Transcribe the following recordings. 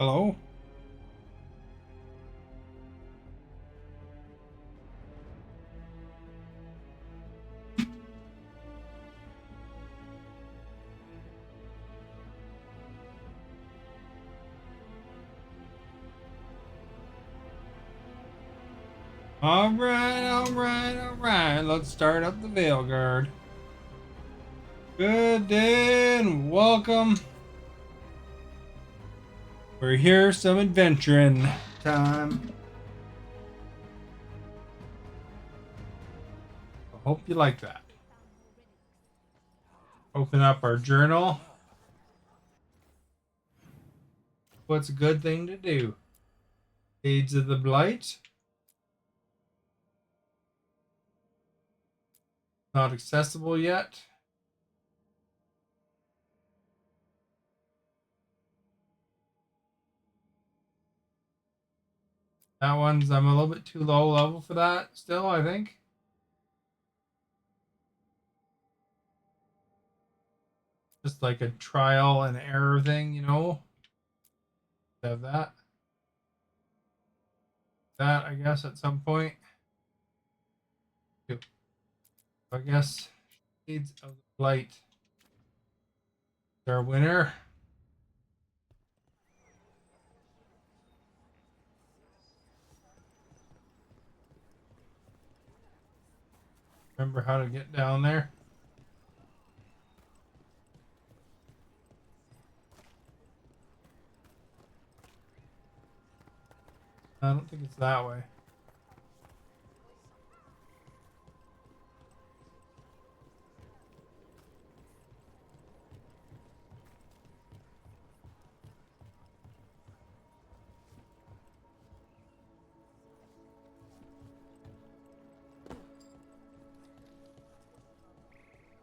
Hello? All right. Let's start up the Veilguard. Good day and welcome. We're here some adventuring time. I hope you like that. Open up our journal. What's a good thing to do? Shades of the Blight. Not accessible yet. That one's, I'm a little bit too low level for that still, I think. Just like a trial and error thing, you know? Have that. That, I guess, at some point. I guess Shades of the Blight is our winner. Remember how to get down there? I don't think it's that way.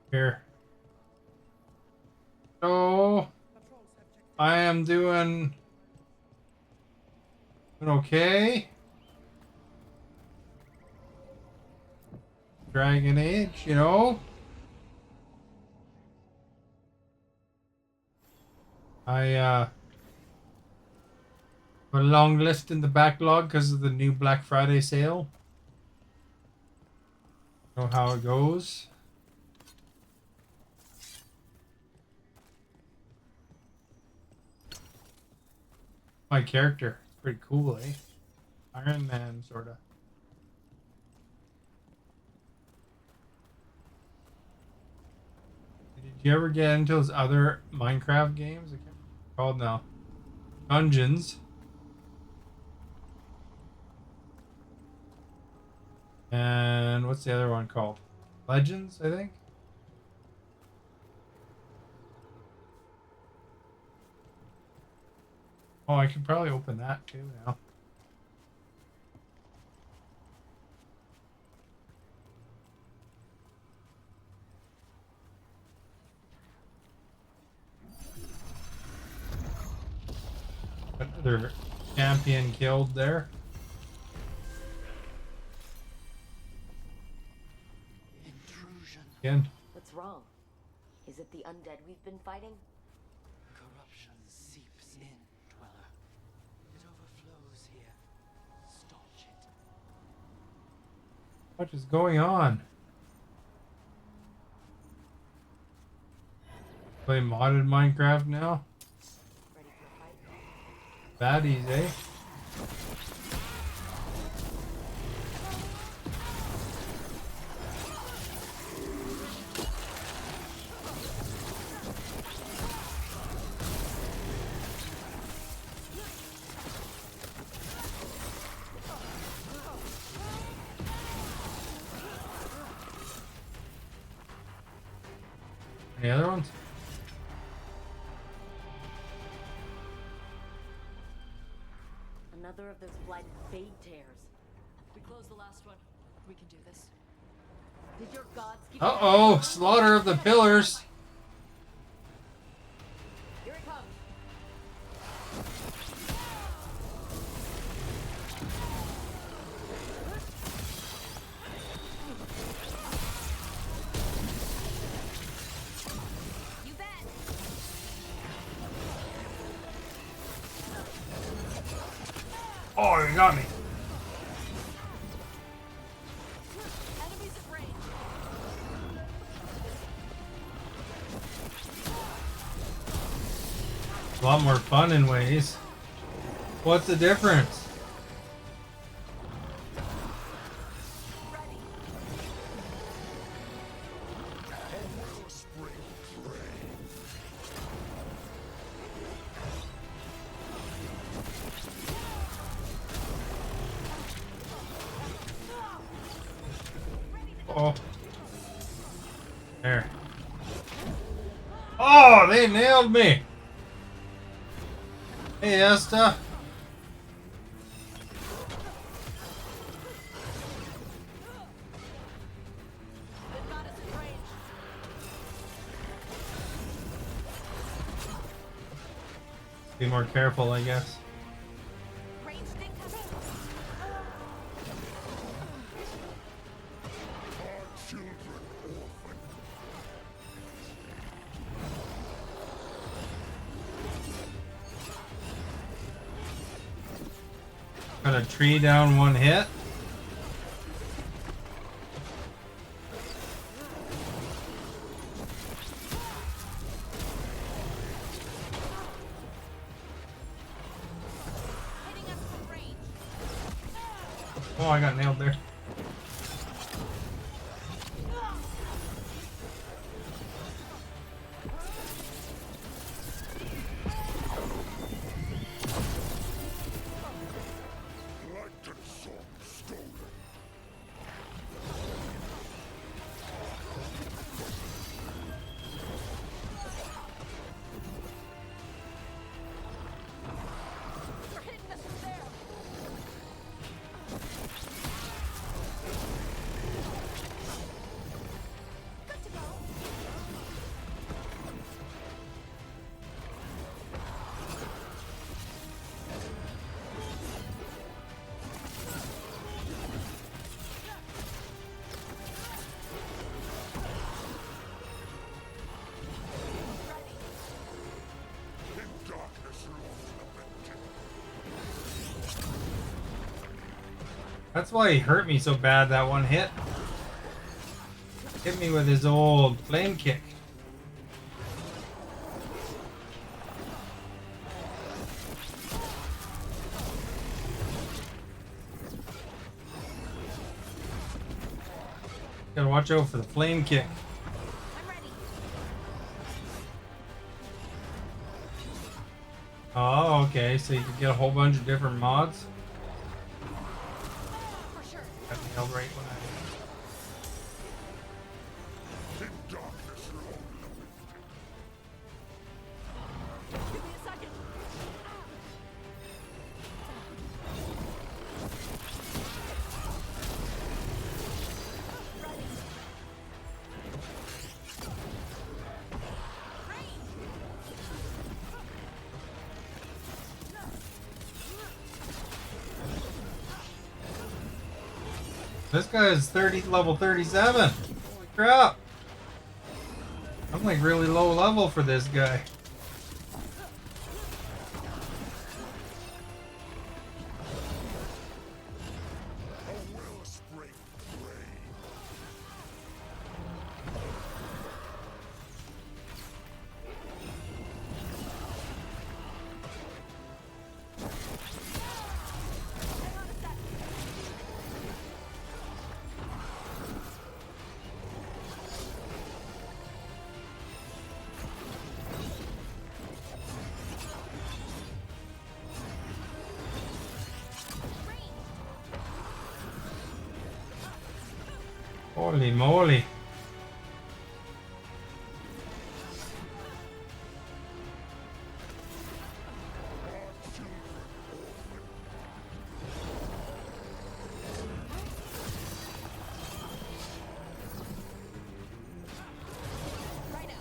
Here. So I am doing okay. Dragon Age, you know. I put a long list in the backlog because of the new Black Friday sale. Know how it goes. My character, pretty cool, eh? Iron Man, sorta. Did you ever get into those other Minecraft games? I can't remember what they're called now. Dungeons. And what's the other one called? Legends, I think. Oh, I can probably open that too now. Another champion killed there. Intrusion. Again. What's wrong? Is it the undead we've been fighting? Corruption seeps in, Dweller. It overflows here. Staunch it. What is going on? Play modded Minecraft now? Ready for a fight? Baddies, eh? Any other ones? Another of those blinded fade tears. We closed the last one. We can do this. Did your gods give Uh-oh! Slaughter of the pillars! Here it comes. You bet. Oh, you got me. Enemies at range. A lot more fun in ways. What's the difference? Oh. There. Oh, they nailed me. Hey, Esta. They've got us at range. Be more careful, I guess. Range incoming. Got a tree down one hit. Hitting us from range. Oh, I got nailed there. They're hitting us from there. Good to go. That's why he hurt me so bad that one hit. Hit me with his old flame kick. Gotta watch out for the flame kick. I'm ready. Oh, okay, so you can get a whole bunch of different mods. For sure. Got nailed right when I... Give me a second. This guy is level 37. Holy crap. I'm like really low level for this guy. Holy moly. Right now.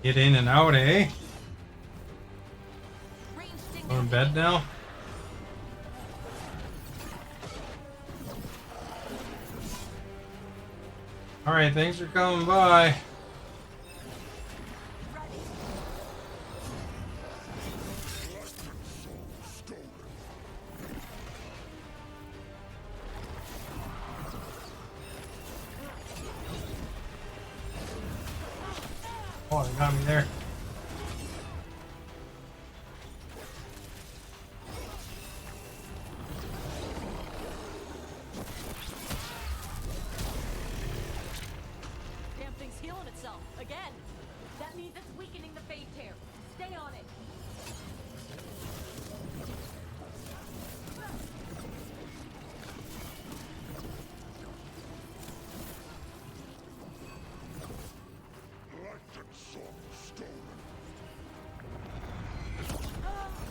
Get in and out, eh? Range Going to bed now? Alright, thanks for coming by. Ready. Oh, they got me there. Damn thing's healing itself again. That means it's weakening the fade tear. Stay on it.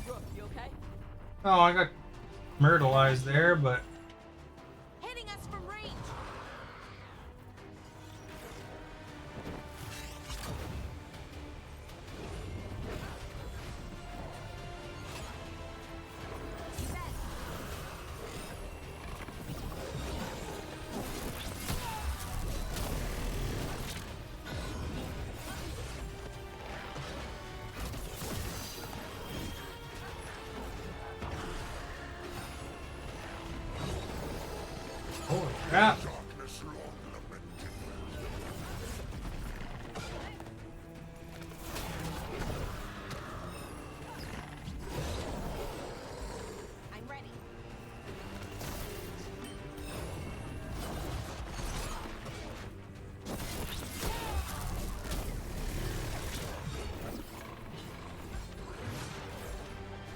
Rook, you okay? Oh, I got myrtleized there, but Hitting us from range. holy crap. I'm ready.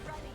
Ready.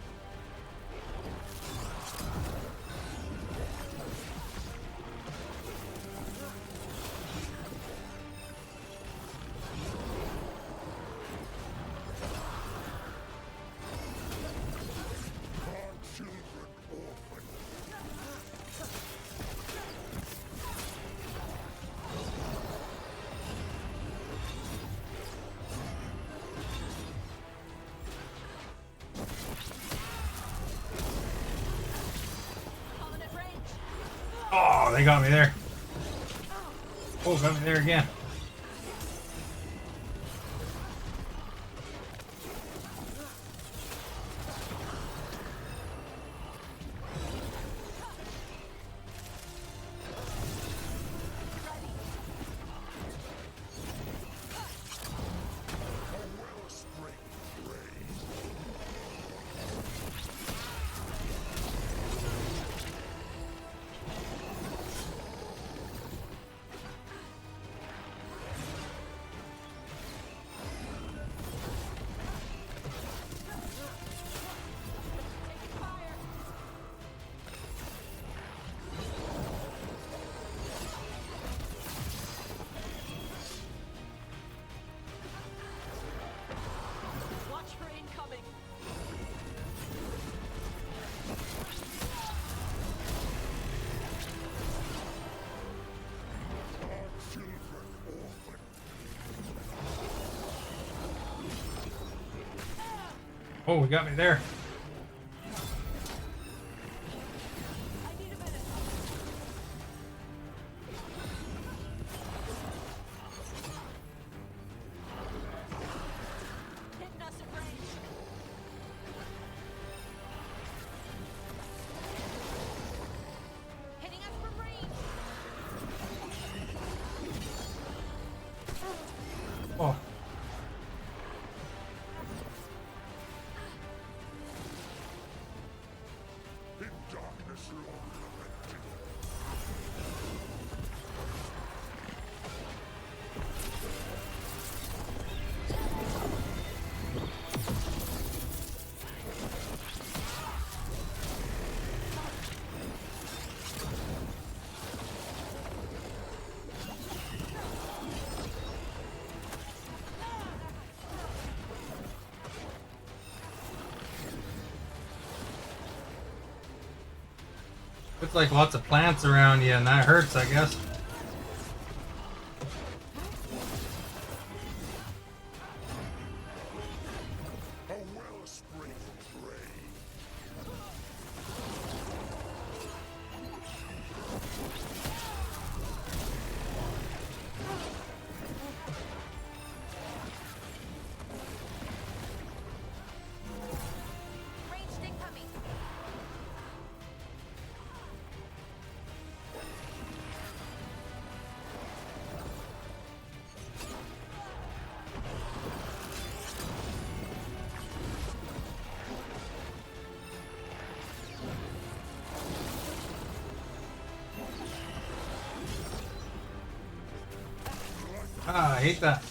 Coming at range. Oh, they got me there. Oh, got me there again. Taking fire. Watch for incoming. Oh, we got me there. I need a minute. Hitting us at range. Hitting us from range. Oh, looks like lots of plants around you, and that hurts, I guess. Ah, I hate that.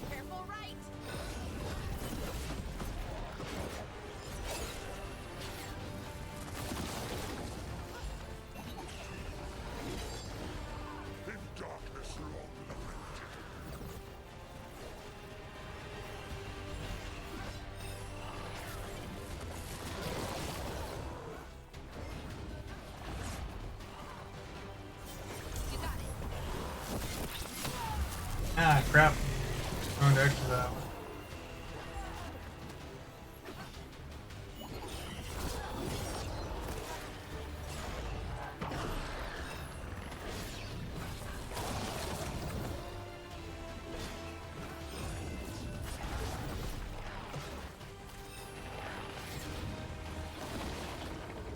Careful right. In darkness long lamented. You got it. Ah, crap. Going to extra that one.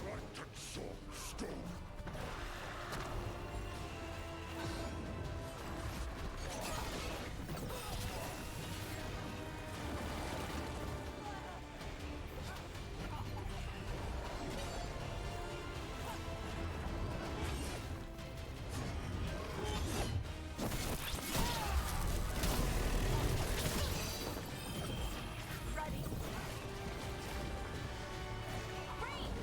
Light and song stone. Ready. Rain.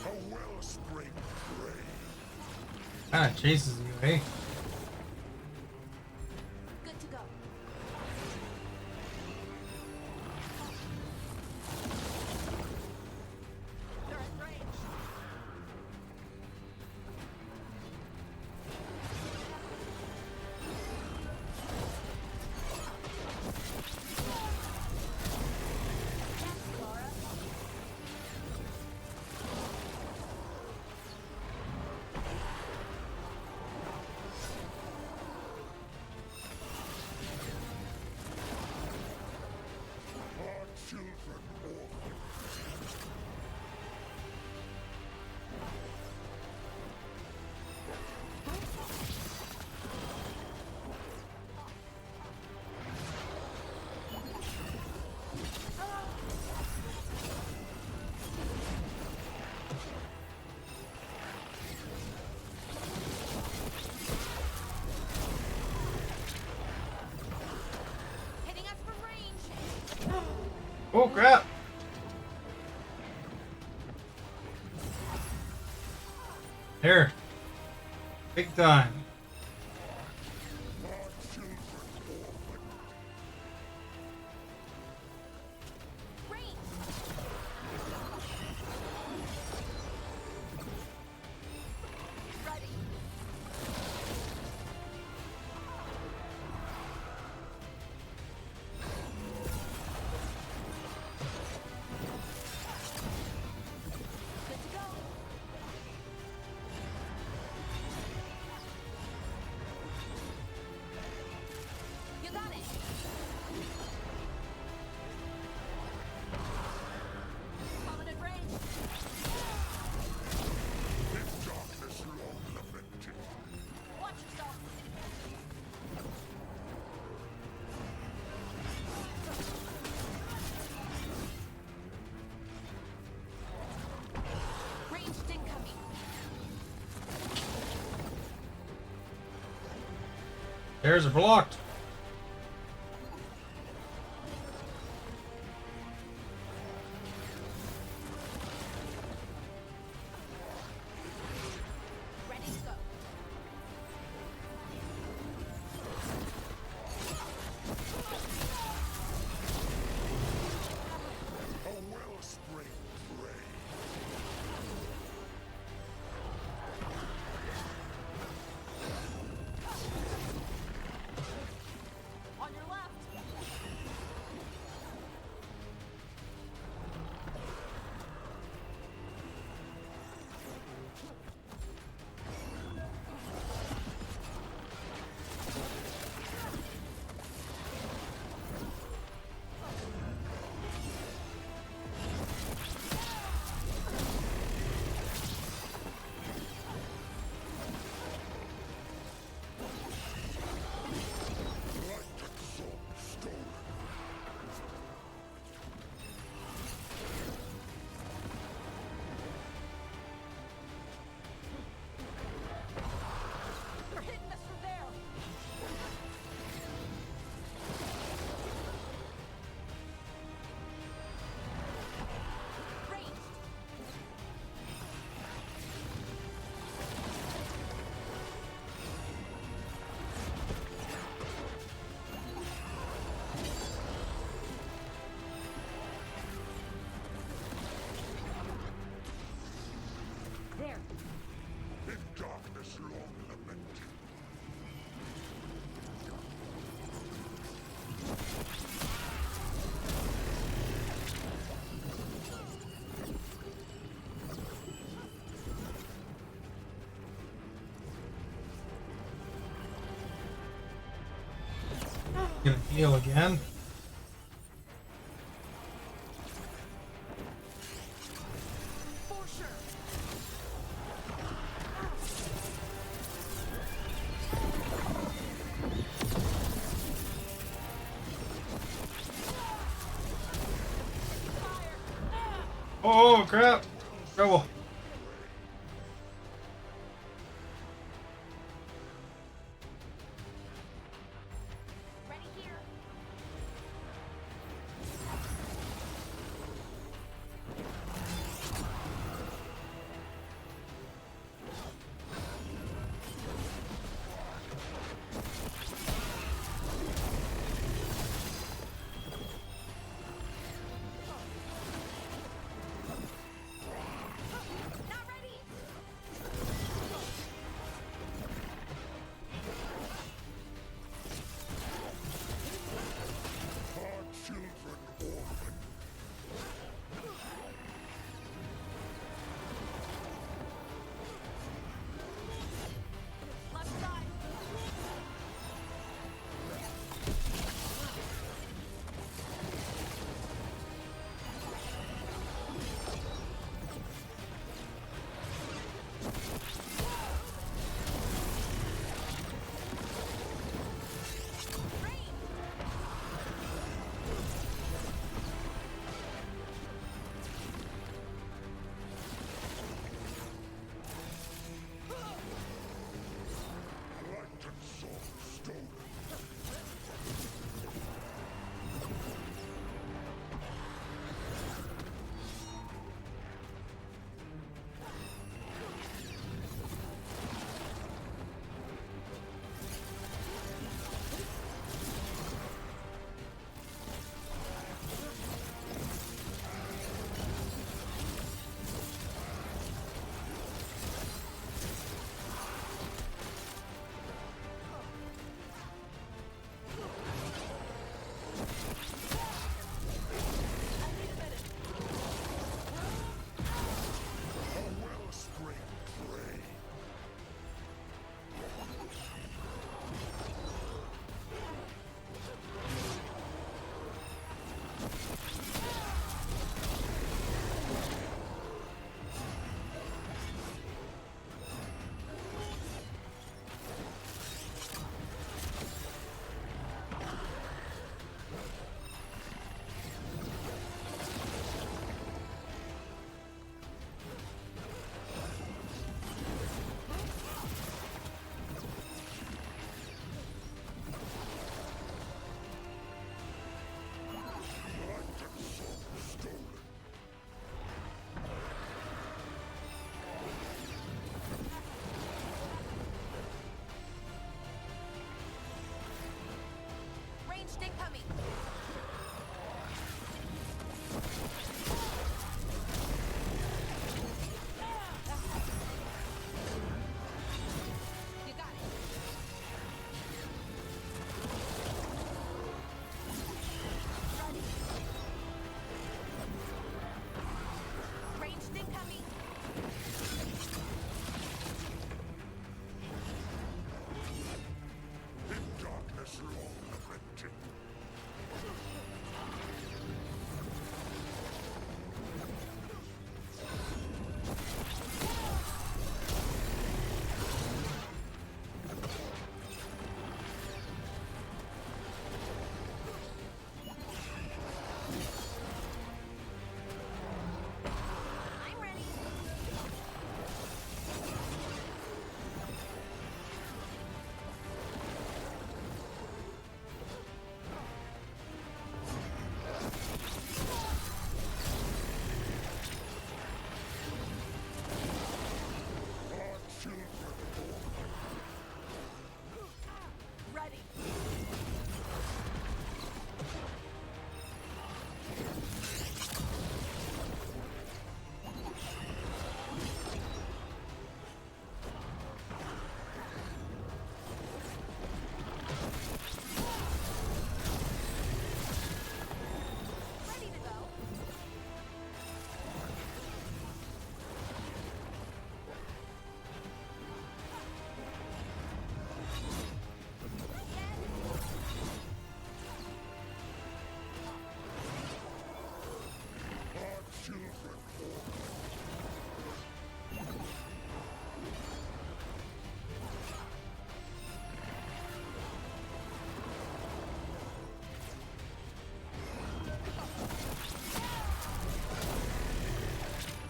A wellspring prey. Ah, it chases you, eh? Good to go. They're at range. Yes, Laura. Our children orphaned. Hitting us from range. Oh, crap. Here. Big time. Our children orphaned. Range. Ready. Good to go. You got it. Prominent range. In darkness long lamented. Watch yourself. Ranged incoming. There's a blocked. Ready to go. A wellspring prey. Gonna heal again. For sure. Oh crap! Trouble. Ready here. Not ready. Our children orphan. Left side. Light and soul stolen. A wellspring prey. Light and soul stolen. Ranged incoming. You got it. Ranged incoming. In darkness long lamented.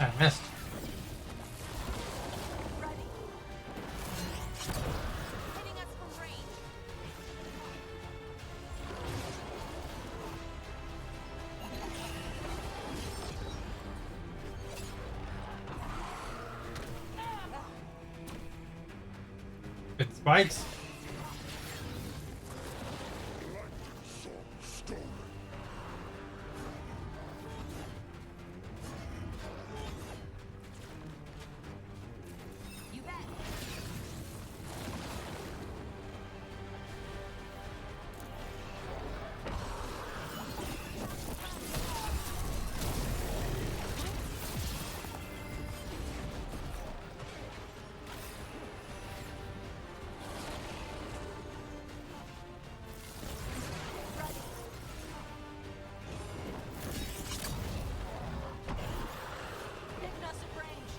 I missed. Ready. Hitting us from range. It spikes. Stolen. You bet. Hitting us at range.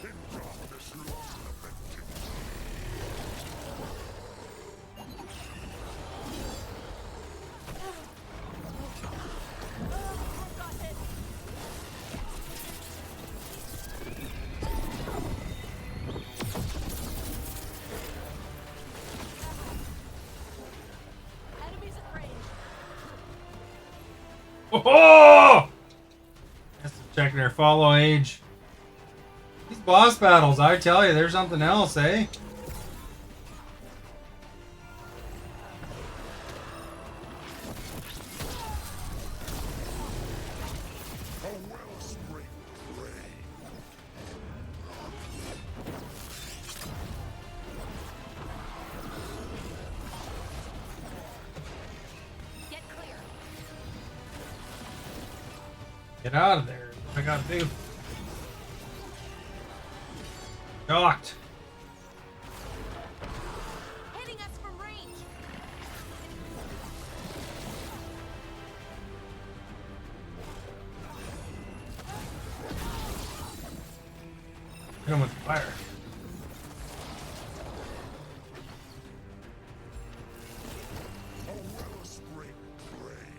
In darkness long lamented. Got hit. Enemies at range. Oh! That's checking their follow age. These boss battles, I tell you, there's something else, eh? A wellspring prey. Get clear. Get out of there. What I gotta do? Docked. Hitting us from range. Hit him with fire. A wellspring prey.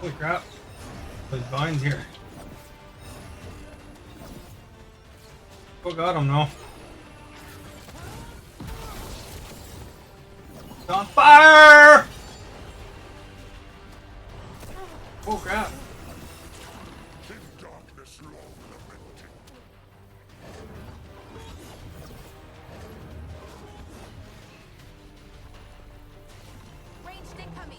Holy crap. Those vines here. Oh, got him, no. It's on fire! Oh, crap. In darkness long lamented. Ranged incoming.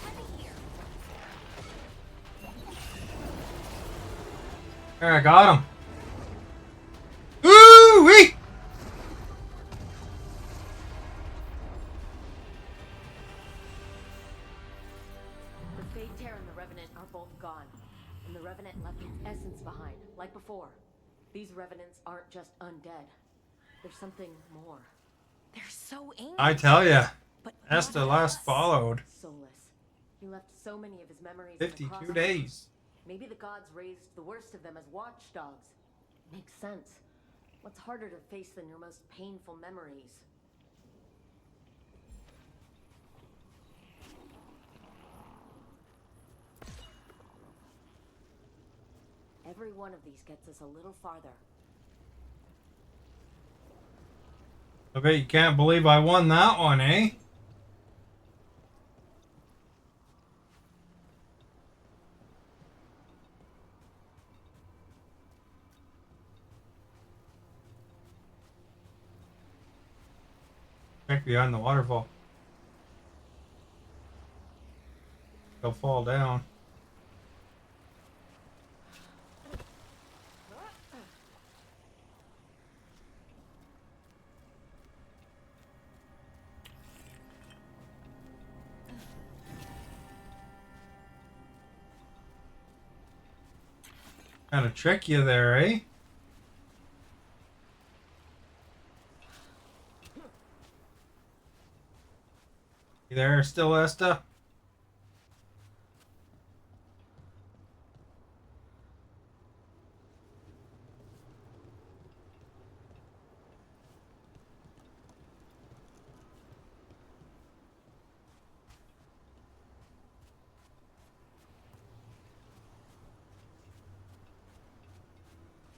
Heavy here. There, I got him. Ooh-wee! The Fade Tear and the Revenant are both gone, and the Revenant left its essence behind, like before. These Revenants aren't just undead. There's something more. They're so angry. I tell ya. But Esther not last us. followed. Soulless. He left so many of his memories in the 52 crossfire. days. Maybe the gods raised the worst of them as watchdogs. Makes sense. What's harder to face than your most painful memories? Every one of these gets us a little farther. I bet you can't believe I won that one, eh? Check behind the waterfall. They'll fall down. Kind of trick you there, eh? You there still, Esta?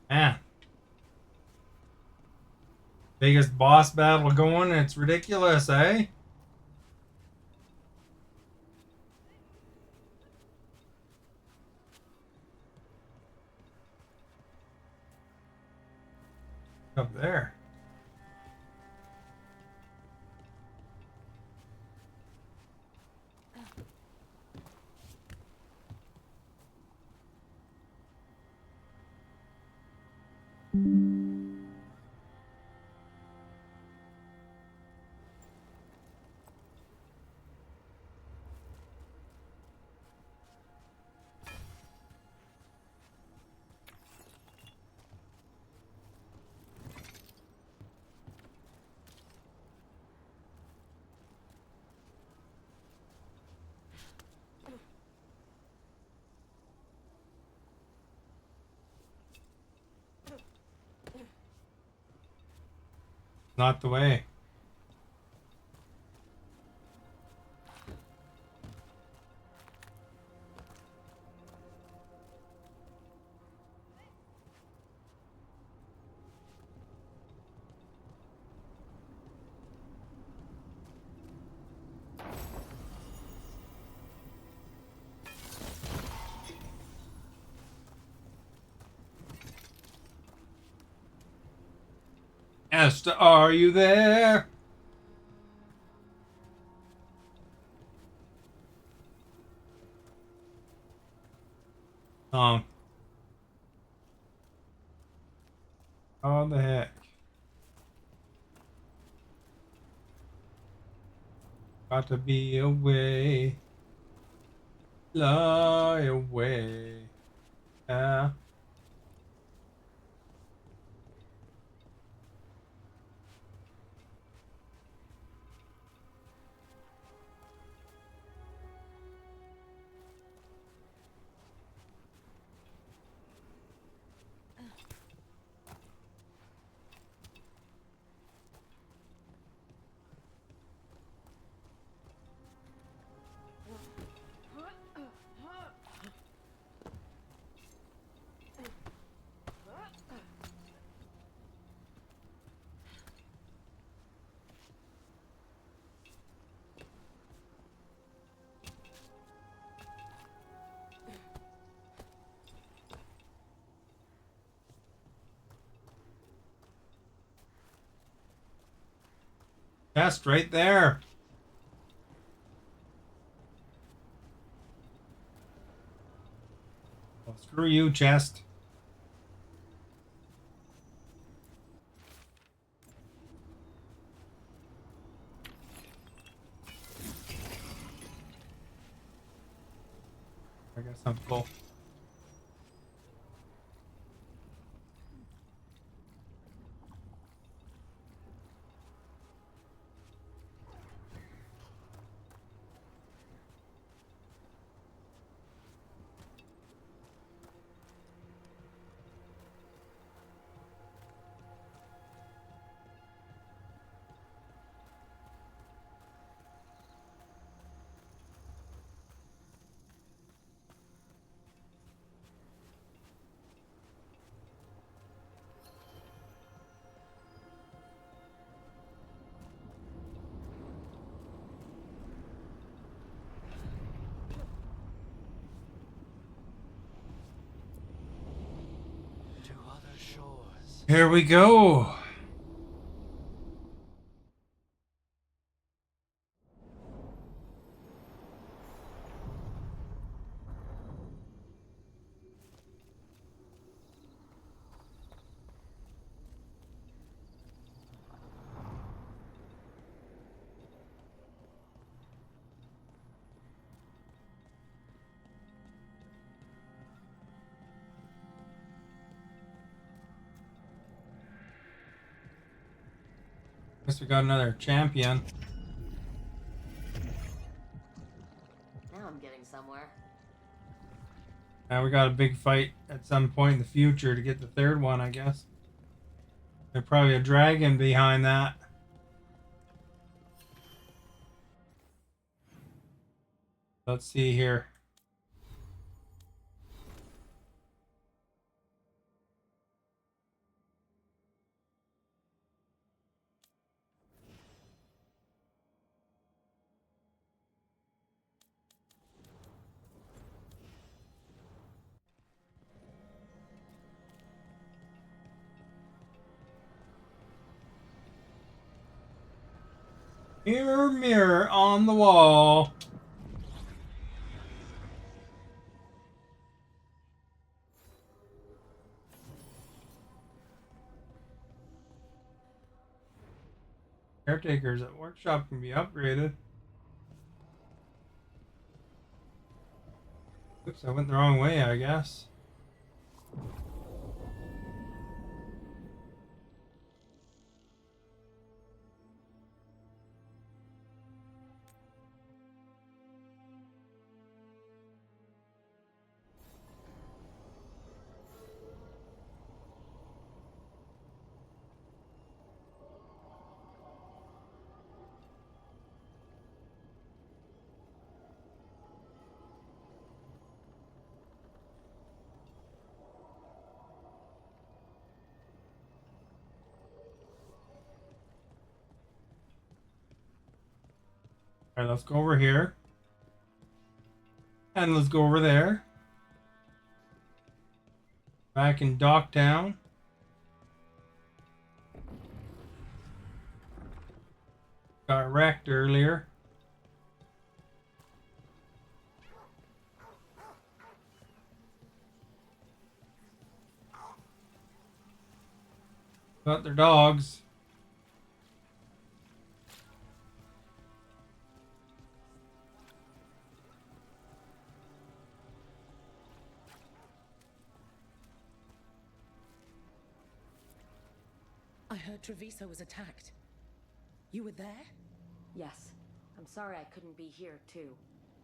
Man. Biggest boss battle going. It's ridiculous, eh? Up there. Not the way. Esther, are you there? How the heck? Got to be away. Fly away. Yeah. Chest right there. Well, screw you, chest. I guess I'm full. To other shores. Here we go. Guess we got another champion. Now we got a big fight at some point in the future to get the third one, I guess. There's probably a dragon behind that. Let's see here. Mirror, mirror on the wall. Caretakers at workshop can be upgraded. Oops, I went the wrong way, I guess. Alright, let's go over here. And let's go over there. Back in Docktown. Got wrecked earlier. Got their dogs. I heard Treviso was attacked. You were there? Yes. I'm sorry I couldn't be here, too.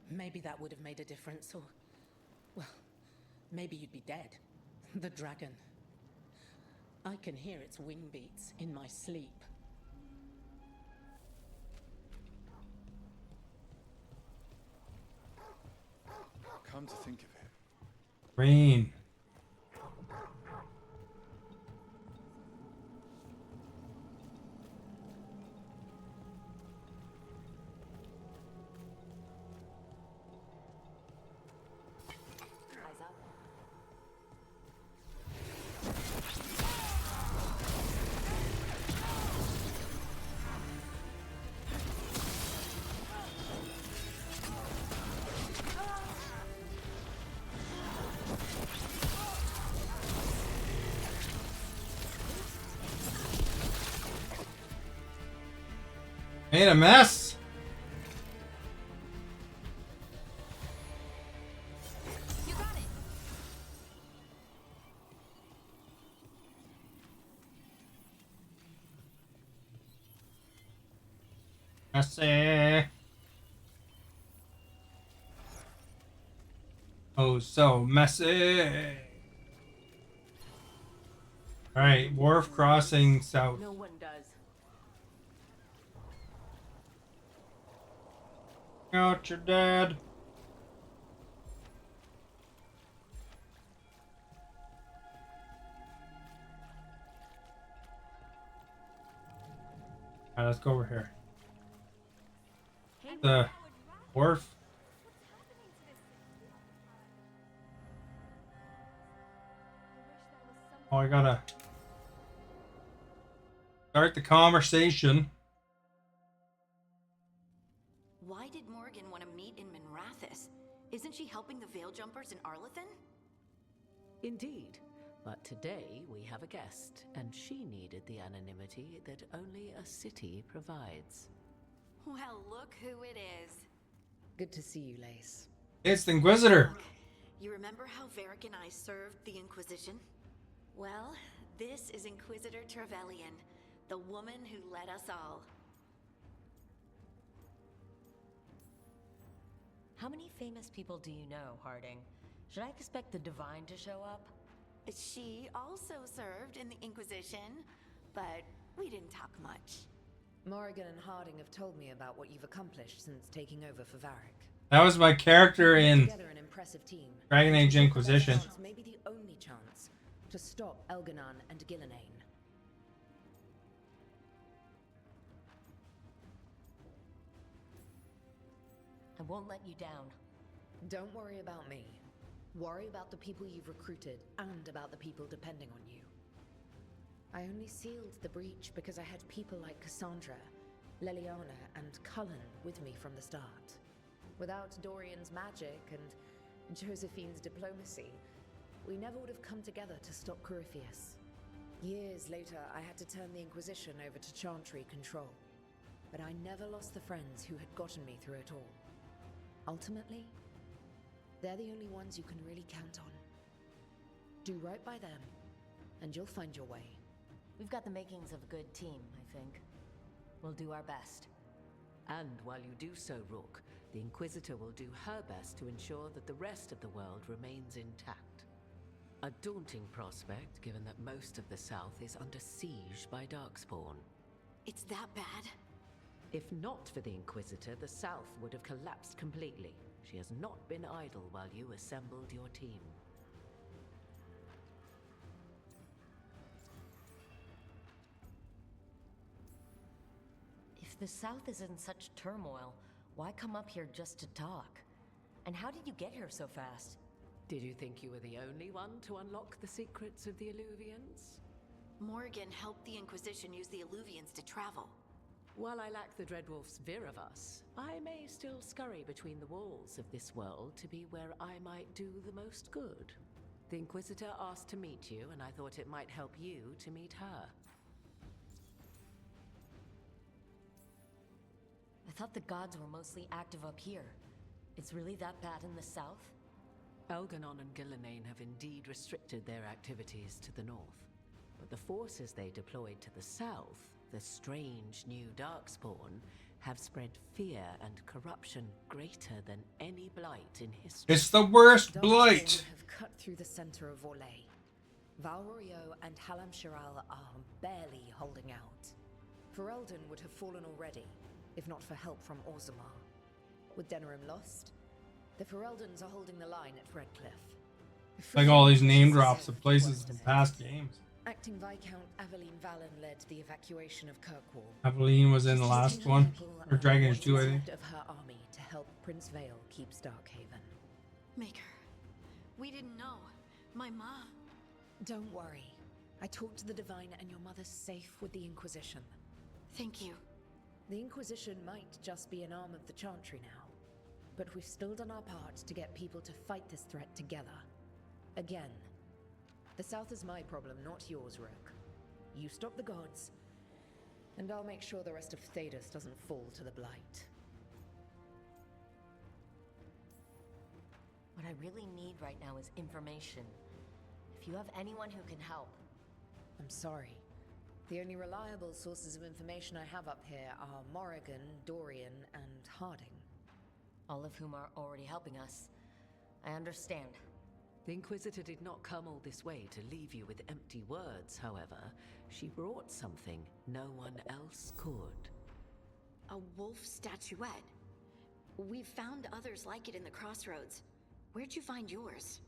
Maybe that would have made a difference, or... well, maybe you'd be dead. The dragon. I can hear its wing beats in my sleep. Come to think of it, Rain. Eyes up. Made a mess. You got it. Messy. Oh, so messy. Alright, wharf crossing south. No one does. Out your dad. Alright, let's go over here. Hey, The wharf. Oh, I gotta start the conversation. Why did Morgan want to meet in Minrathous? Isn't she helping the Veil Jumpers in Arlethan? Indeed. But today we have a guest, and she needed the anonymity that only a city provides. Well, look who it is. Good to see you, Lace. It's the Inquisitor. Look, you remember how Varric and I served the Inquisition? Well, this is Inquisitor Trevelyan, the woman who led us all. How many famous people do you know, Harding? Should I expect the Divine to show up? She also served in the Inquisition, but we didn't talk much. Morrigan and Harding have told me about what you've accomplished since taking over for Varric. That was my character in Together an impressive team. Dragon Age Inquisition. Maybe the only chance to stop Elganon and Gillenane. I won't let you down. Don't worry about me. Worry about the people you've recruited and about the people depending on you. I only sealed the breach because I had people like Cassandra, Leliana, and Cullen with me from the start. Without Dorian's magic and Josephine's diplomacy, we never would have come together to stop Corypheus. Years later, I had to turn the Inquisition over to Chantry control. But I never lost the friends who had gotten me through it all. Ultimately, they're the only ones you can really count on. Do right by them, and you'll find your way. We've got the makings of a good team, I think. We'll do our best. And while you do so, Rook, the Inquisitor will do her best to ensure that the rest of the world remains intact. A daunting prospect, given that most of the South is under siege by Darkspawn. It's that bad? If not for the Inquisitor, the South would have collapsed completely. She has not been idle while you assembled your team. If the South is in such turmoil, why come up here just to talk? And how did you get here so fast? Did you think you were the only one to unlock the secrets of the Illuvians? Morrigan helped the Inquisition use the Illuvians to travel. While I lack the Dreadwolf's Virivus, I may still scurry between the walls of this world to be where I might do the most good. The Inquisitor asked to meet you, and I thought it might help you to meet her. I thought the gods were mostly active up here. It's really that bad in the south? Elganon and Gillenane have indeed restricted their activities to the north. But the forces they deployed to the south, the strange new Darkspawn, have spread fear and corruption greater than any blight in history. It's the worst Darkspawn blight. have cut through the center of Orlais. Valrorio and Halam Shiral are barely holding out. Ferelden would have fallen already, if not for help from Orzammar. With Denerim lost, the Fereldans are holding the line at Redcliffe. Like all these name drops of places from past games. Acting Viscount Aveline Valen led the evacuation of Kirkwall. Aveline was in the last one, or Dragon Age 2, I think. Of her army to help Prince Vale keep Starkhaven. Maker, we didn't know. My mom. Don't worry. I talked to the Divine and your mother's safe with the Inquisition. Thank you. The Inquisition might just be an arm of the Chantry now, but we've still done our part to get people to fight this threat together. Again. The South is my problem, not yours, Rook. You stop the gods, and I'll make sure the rest of Thedas doesn't fall to the Blight. What I really need right now is information. If you have anyone who can help. I'm sorry. The only reliable sources of information I have up here are Morrigan, Dorian, and Harding. All of whom are already helping us. I understand. The Inquisitor did not come all this way to leave you with empty words, however. She brought something no one else could. A wolf statuette. We've found others like it in the crossroads. Where'd you find yours?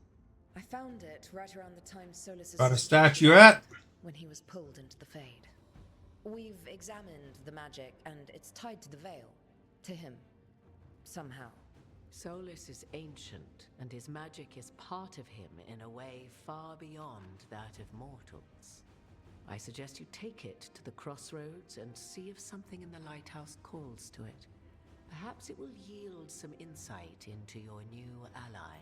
I found it right around the time Solus Got a statuette. when he was pulled into the Fade. We've examined the magic, and it's tied to the veil. To him. Somehow. Solus is ancient, and his magic is part of him in a way far beyond that of mortals. I suggest you take it to the crossroads and see if something in the lighthouse calls to it. Perhaps it will yield some insight into your new ally.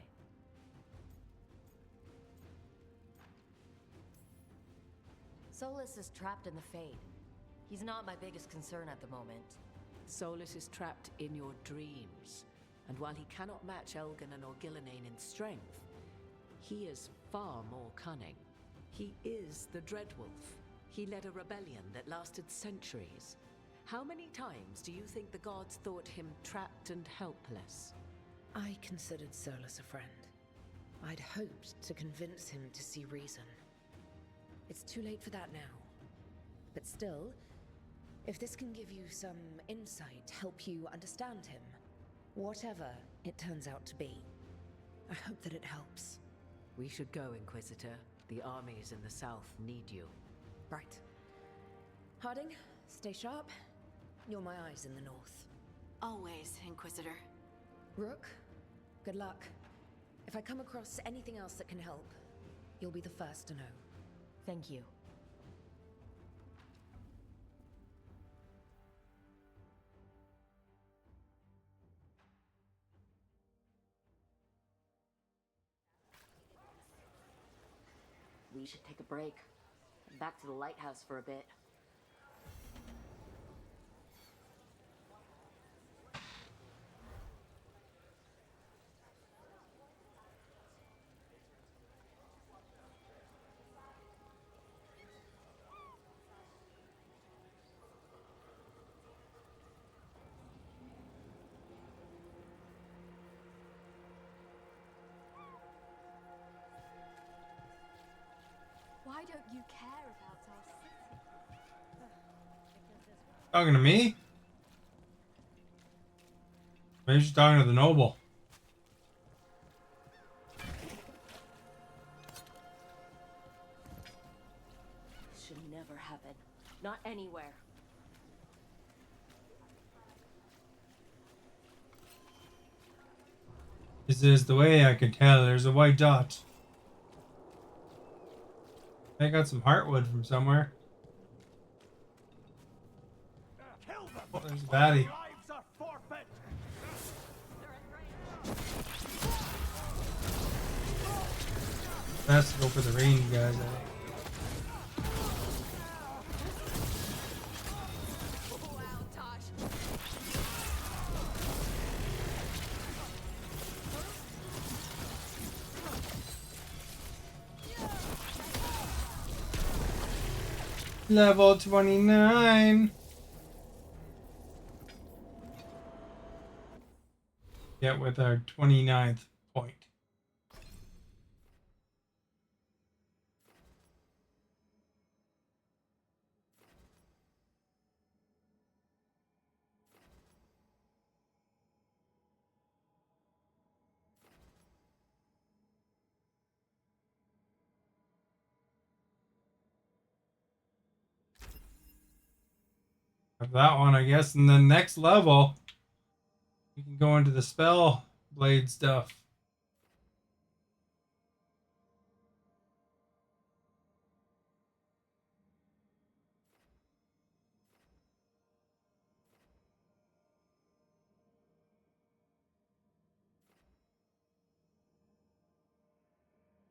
Solus is trapped in the Fade. He's not my biggest concern at the moment. Solus is trapped in your dreams. And while he cannot match Elganon or Gillenane in strength, he is far more cunning. He is the Dreadwolf. He led a rebellion that lasted centuries. How many times do you think the gods thought him trapped and helpless? I considered Solus a friend. I'd hoped to convince him to see reason. It's too late for that now. But still, if this can give you some insight, help you understand him, whatever it turns out to be, I hope that it helps. We should go, Inquisitor. The armies in the south need you. Right. Harding, stay sharp. You're my eyes in the north. Always, Inquisitor. Rook, good luck. If I come across anything else that can help, you'll be the first to know. Thank you. We should take a break. Back to the lighthouse for a bit. Why don't you care about our city? Talking to me? Maybe she's talking to the noble. This should never happen. Not anywhere. This is the way I can tell. There's a white dot. I got some heartwood from somewhere. Oh, there's a baddie. Best to go for the range guys, I think. Level 29. Get with our 29th point. That one, I guess, and then next level we can go into the spell blade stuff.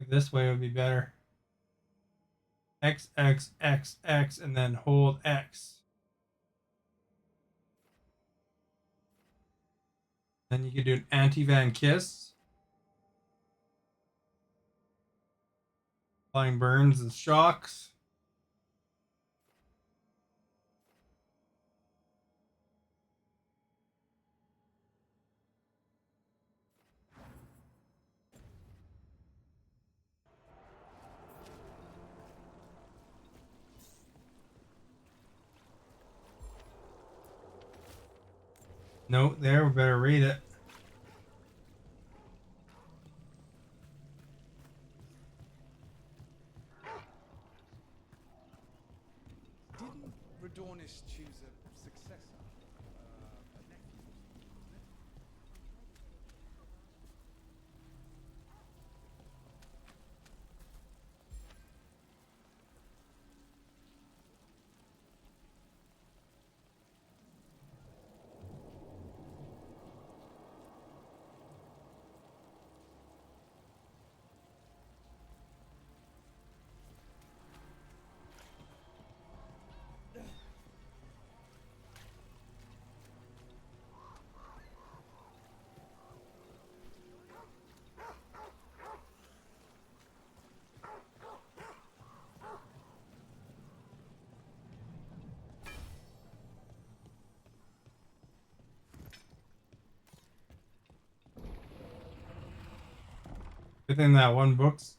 This way would be better. X, X, X, X, and then hold X. Then you can do an anti-van kiss. Applying burns and shocks. Note there, we better read it. Didn't Radornis choose a successor? A nephew? Wasn't it? Good thing that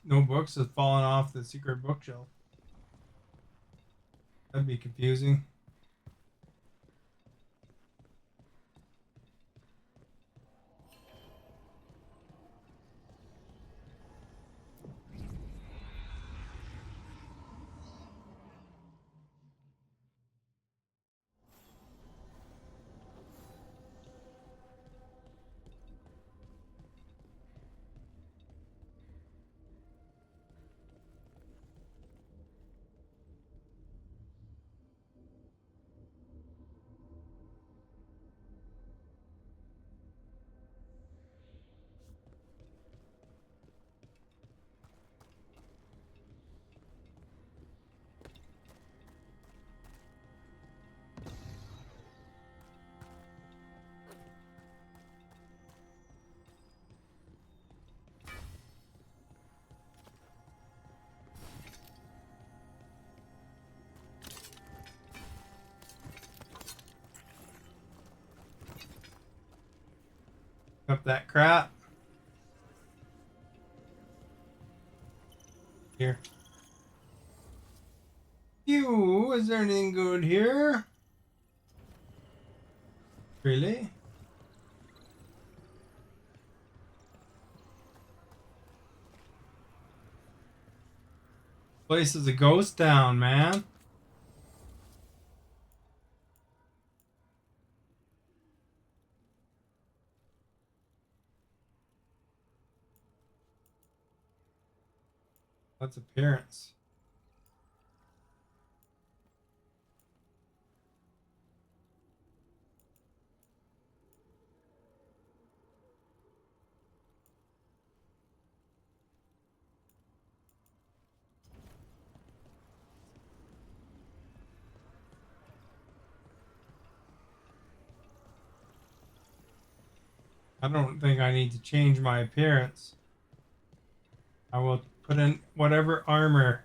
no books has fallen off the secret bookshelf. That'd be confusing. Up that crap. Here. You, is there anything good here? Really? Place is a ghost town, man. What's appearance? I don't think I need to change my appearance. I will put in whatever armor.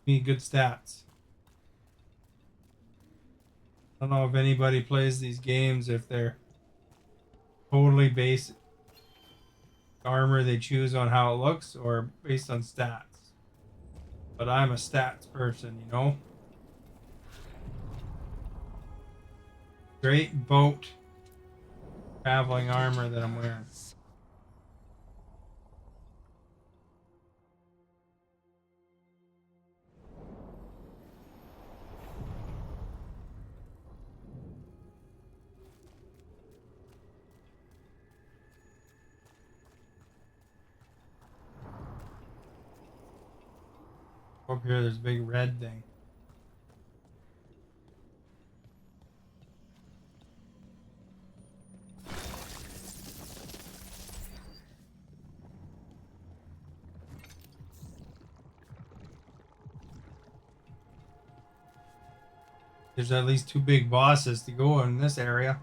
Me good stats. I don't know if anybody plays these games if they're totally based armor they choose on how it looks or based on stats. But I'm a stats person, you know? Great boat traveling armor that I'm wearing. Up here, there's a big red thing. There's at least 2 big bosses to go in this area.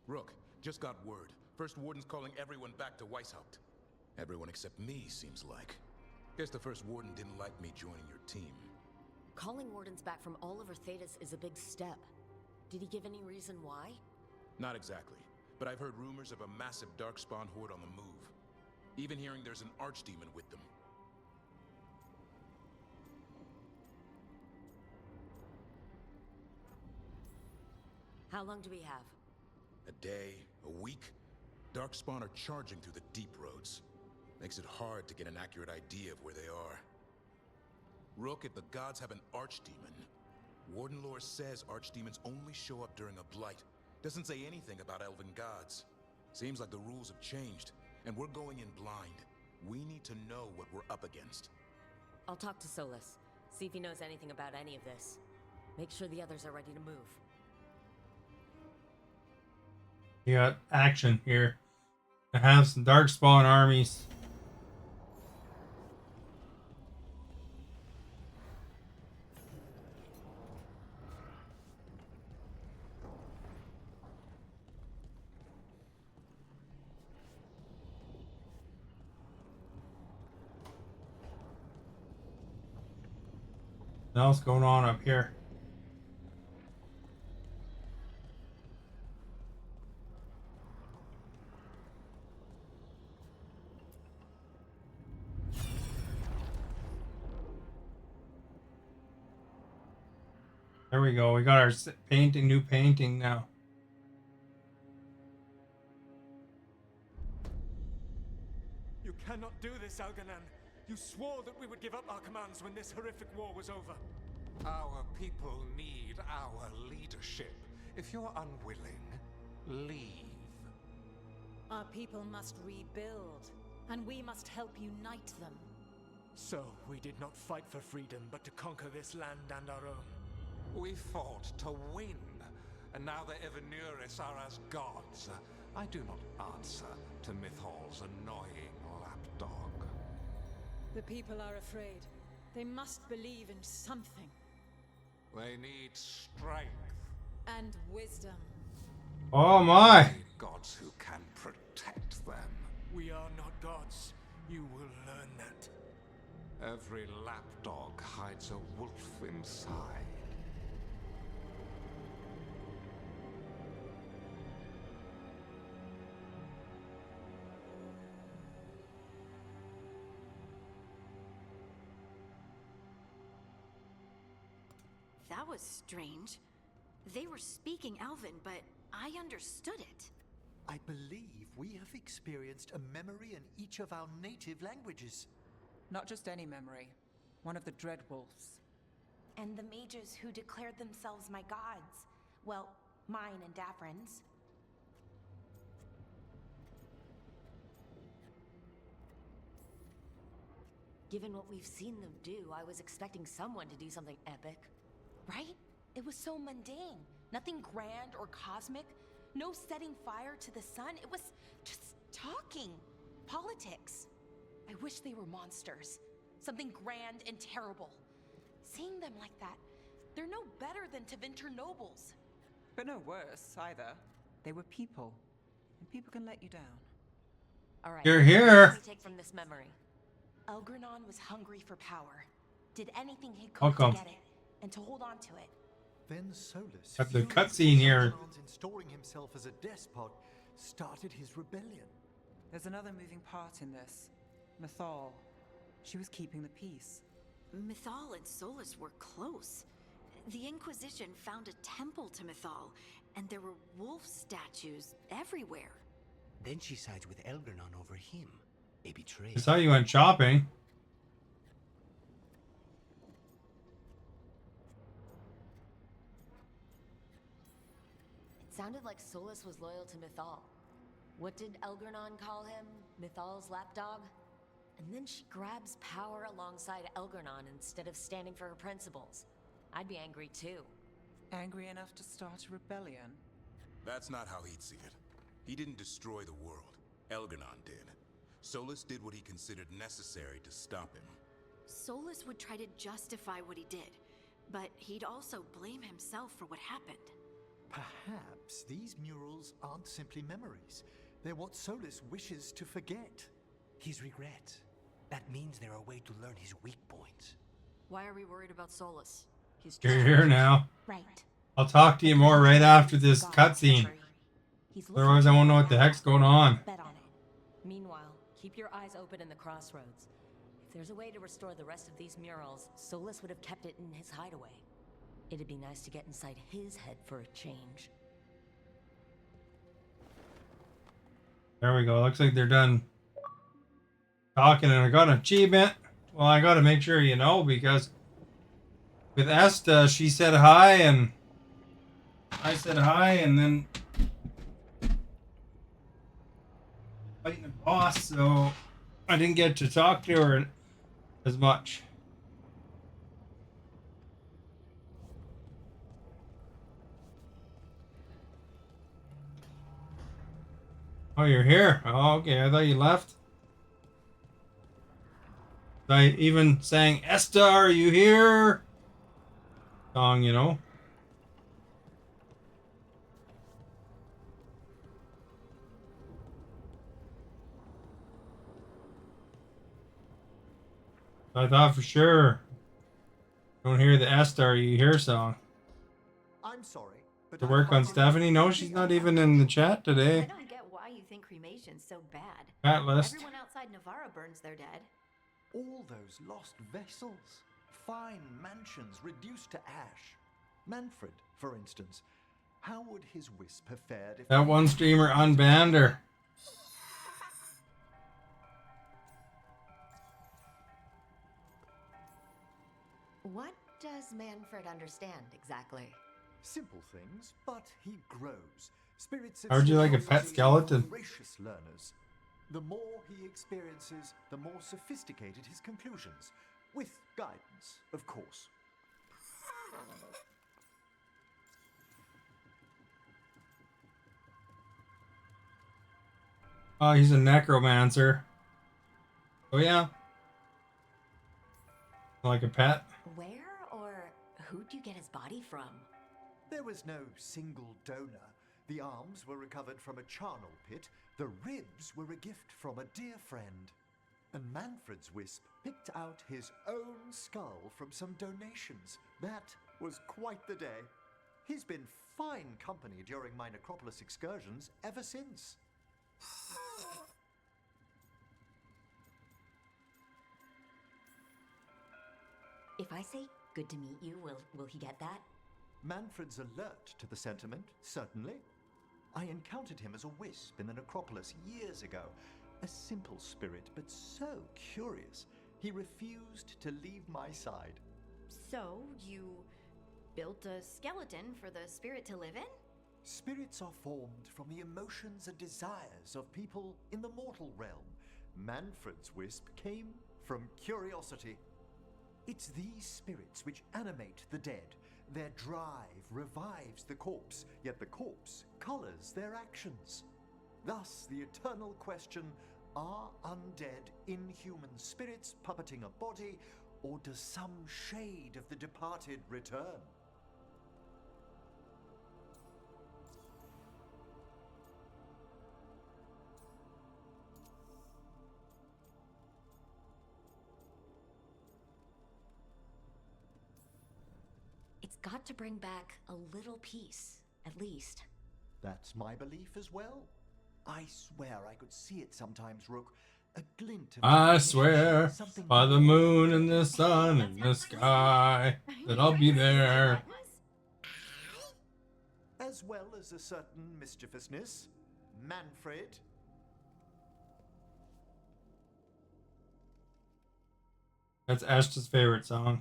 Rook, just got word. First Warden's calling everyone back to Weishaupt. Everyone except me, seems like. Guess the First Warden didn't like me joining your team. Calling wardens back from all over Thetis is a big step. Did he give any reason why? Not exactly, but I've heard rumors of a massive Darkspawn horde on the move. Even hearing there's an archdemon with them. How long do we have? A day, a week? Darkspawn are charging through the deep roads. Makes it hard to get an accurate idea of where they are. Rook, if the gods have an archdemon, Warden lore says archdemons only show up during a blight. Doesn't say anything about elven gods. Seems like the rules have changed, and we're going in blind. We need to know what we're up against. I'll talk to Solus, see if he knows anything about any of this. Make sure the others are ready to move. You got action here. I have some darkspawn armies. What else going on up here? There we go. We got our painting, new painting now. You cannot do this, Algernon. You swore that we would give up our commands when this horrific war was over. Our people need our leadership. If you're unwilling, leave. Our people must rebuild, and we must help unite them. So, we did not fight for freedom, but to conquer this land and our own. We fought to win, and now the Evenuris are as gods. I do not answer to Mythal's annoying lapdog. The people are afraid. They must believe in something. They need strength. And wisdom. Oh my! They need gods who can protect them. We are not gods. You will learn that. Every lapdog hides a wolf inside. That was strange. They were speaking Elven, but I understood it. I believe we have experienced a memory in each of our native languages. Not just any memory. One of the Dreadwolves. And the mages who declared themselves my gods. Well, mine and Davrin's. Given what we've seen them do, I was expecting someone to do something epic. Right? It was so mundane. Nothing grand or cosmic. No setting fire to the sun. It was just talking. Politics. I wish they were monsters. Something grand and terrible. Seeing them like that, they're no better than Tevinter nobles. But no worse, either. They were people. And people can let you down. Alright. You're here! What do we take from this memory? Elgernon was hungry for power. Did anything he could Welcome. to get it, and to hold on to it. Then Solus, Got the furious cutscene here. at Algernon's instauring himself as a despot, started his rebellion. There's another moving part in this. Mythal. She was keeping the peace. Mythal and Solus were close. The Inquisition found a temple to Mythal, and there were wolf statues everywhere. Then she sides with Elgernon over him. A betrayal. I saw you went shopping. It sounded like Solus was loyal to Mythal. What did Elgernon call him? Mythal's lapdog? And then she grabs power alongside Elgernon instead of standing for her principles. I'd be angry too. Angry enough to start a rebellion? That's not how he'd see it. He didn't destroy the world. Elgernon did. Solus did what he considered necessary to stop him. Solus would try to justify what he did, but he'd also blame himself for what happened. Perhaps these murals aren't simply memories. They're what Solus wishes to forget. His regret. That means they're a way to learn his weak points. Why are we worried about Solus? He's You're here now. Right. I'll talk to you more right after this cutscene. Otherwise, I won't know what the heck's going on. Bet on it. Meanwhile, keep your eyes open in the crossroads. If there's a way to restore the rest of these murals, Solus would have kept it in his hideaway. It'd be nice to get inside his head for a change. There we go. Looks like they're done talking, and I got an achievement. Well, I got to make sure you know, because with Esta, she said hi, and I said hi, and then fighting the boss, so I didn't get to talk to her as much. Oh, you're here. Oh, okay. I thought you left. I even sang Esta, are you here? Song, you know. I thought for sure. Don't hear the Esta, are you here song. I'm sorry, but To work on Stephanie? No, she's not even in the chat I today. don't get why you think cremation's so bad. Chat list. Everyone outside Navarra burns their dead. All those lost vessels, fine mansions reduced to ash. Manfred, for instance, how would his wisp have fared if That one streamer unbanned her. What does Manfred understand exactly? Simple things, but he grows. Spirits How would you like a pet skeleton? Voracious learners. The more he experiences, the more sophisticated his conclusions. With guidance, of course. Oh, he's a necromancer. Oh yeah. Like a pet. Where or who'd you get his body from? There was no single donor. The arms were recovered from a charnel pit. The ribs were a gift from a dear friend. And Manfred's wisp picked out his own skull from some donations. That was quite the day. He's been fine company during my necropolis excursions ever since. If I say good to meet you, will he get that? Manfred's alert to the sentiment, certainly. I encountered him as a wisp in the necropolis years ago. A simple spirit, but so curious. He refused to leave my side. So, you built a skeleton for the spirit to live in? Spirits are formed from the emotions and desires of people in the mortal realm. Manfred's wisp came from curiosity. It's these spirits which animate the dead. Their drive revives the corpse, yet the corpse colors their actions. Thus, the eternal question, are undead, inhuman spirits puppeting a body, or does some shade of the departed return? It's got to bring back a little peace, at least. That's my belief as well. I swear I could see it sometimes, Rook. A glint of I recognition, swear something by the moon and the sun and the sky that I'll be there. as well as a certain mischievousness. Manfred. That's Ashton's favorite song.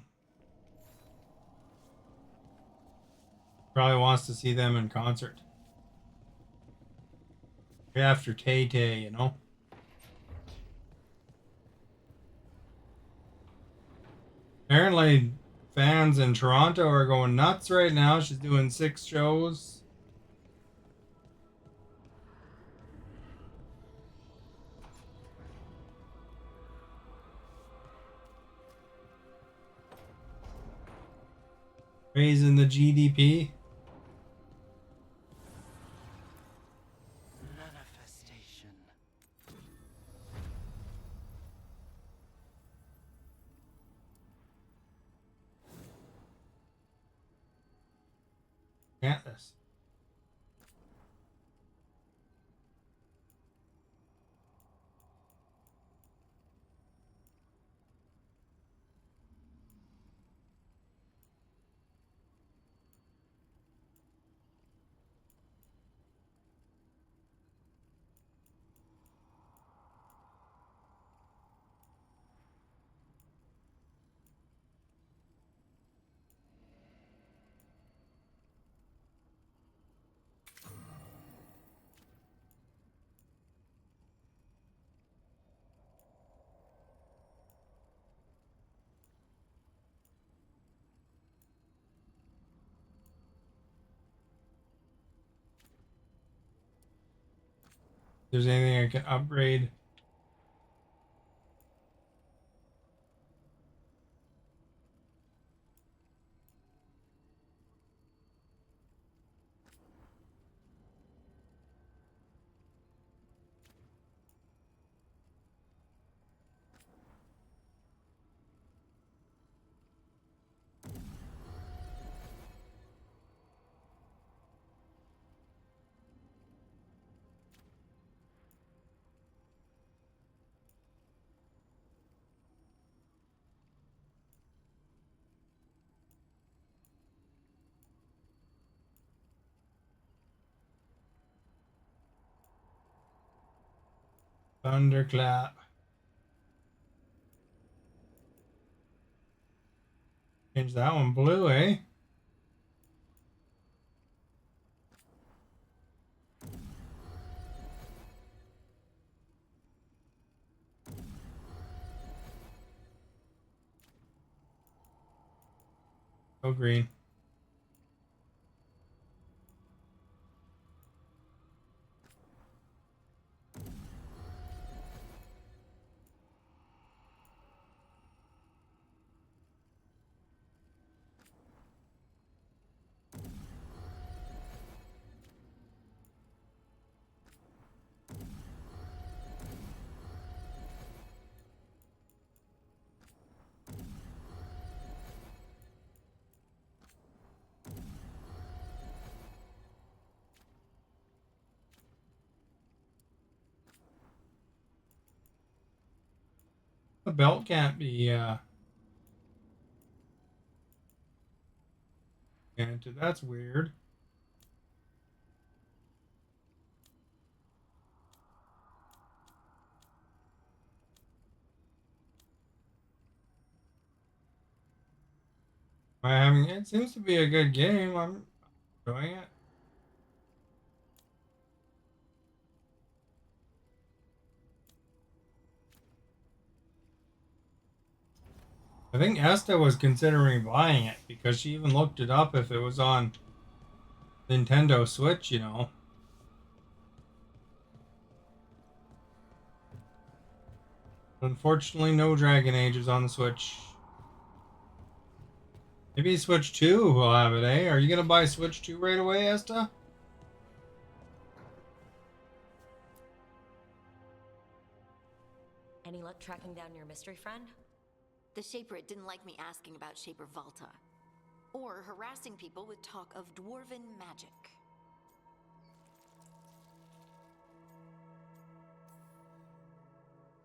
Probably wants to see them in concert. Right after Tay Tay, you know? Apparently, fans in Toronto are going nuts right now. She's doing 6 shows. Raising the GDP. Manifestation. Atlas. there's anything I can upgrade. Thunderclap. Change that one blue, eh? Go green. The belt can't be entered. That's weird. Am I having it seems to be a good game. I'm enjoying it. I think Esta was considering buying it because she even looked it up if it was on Nintendo Switch, you know. Unfortunately, no Dragon Age is on the Switch. Maybe Switch 2 will have it, eh? Are you going to buy Switch 2 right away, Esta? Any luck tracking down your mystery friend? The Shaper didn't like me asking about Shaper Volta, or harassing people with talk of dwarven magic.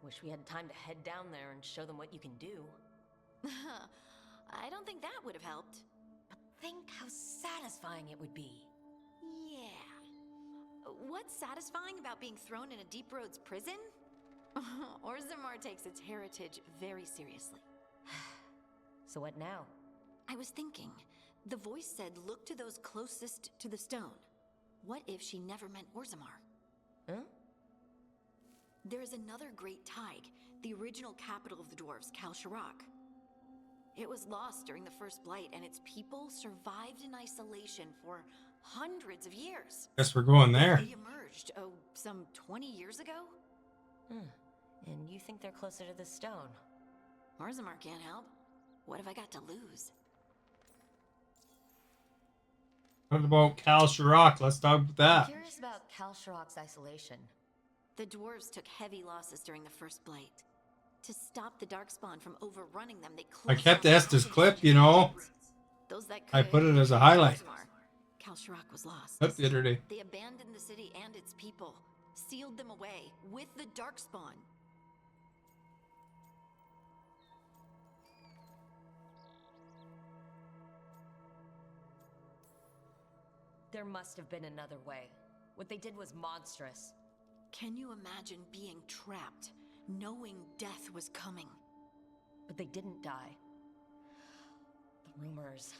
Wish we had time to head down there and show them what you can do. I don't think that would have helped. But think how satisfying it would be. Yeah. What's satisfying about being thrown in a Deep Roads prison? Orzammar takes its heritage very seriously. So what now? I was thinking, the voice said look to those closest to the stone. What if she never meant Orzammar? Huh? There is another great Tig, the original capital of the dwarves, Kal Shirak. It was lost during the First Blight, and its people survived in isolation for hundreds of years. Guess we're going there. They emerged, some 20 years ago? And you think they're closer to the stone? Orzammar can't help. What have I got to lose? What about Kal Shirak? Let's talk about that. I'm curious about Kal Shirak's isolation. The dwarves took heavy losses during the First Blight. To stop the Darkspawn from overrunning them, they closed I kept off Esta's all clip, the you know. Those that I could, put it as a highlight. Kal Shirak was lost. Up the other day. They abandoned the city and its people, sealed them away with the Darkspawn. There must have been another way. What they did was monstrous. Can you imagine being trapped, knowing death was coming? But they didn't die. The rumors...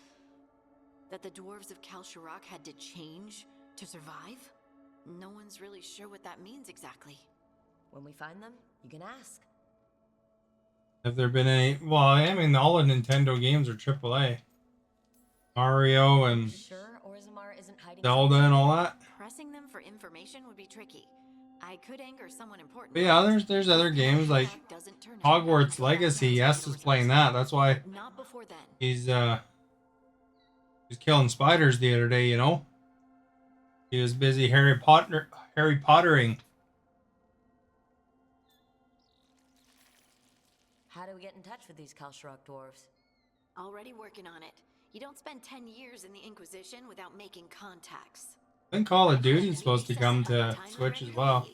That the dwarves of Kal Shirak had to change to survive? No one's really sure what that means exactly. When we find them, you can ask. Have there been any... Well, I mean, all the Nintendo games are AAA. Mario and Sure, Orzammar isn't hiding Zelda and all that. Pressing them for information would be tricky, I could anger someone important. But yeah, there's other games like Hogwarts Legacy. Yes, is playing that. That's why Not before then. he's killing spiders the other day. You know, he was busy Harry Pottering. How do we get in touch with these Kalsharok dwarves? Already working on it. You don't spend 10 years in the Inquisition without making contacts. I think Call of Duty's supposed to come to Switch as well.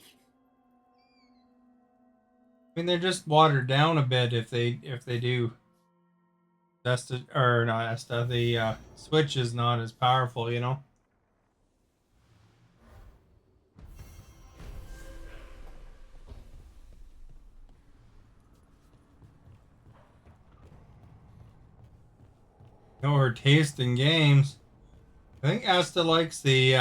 I mean, they're just watered down a bit if they do. Esta or not Esta, the Switch is not as powerful, you know. Know her taste in games. I think Asta likes the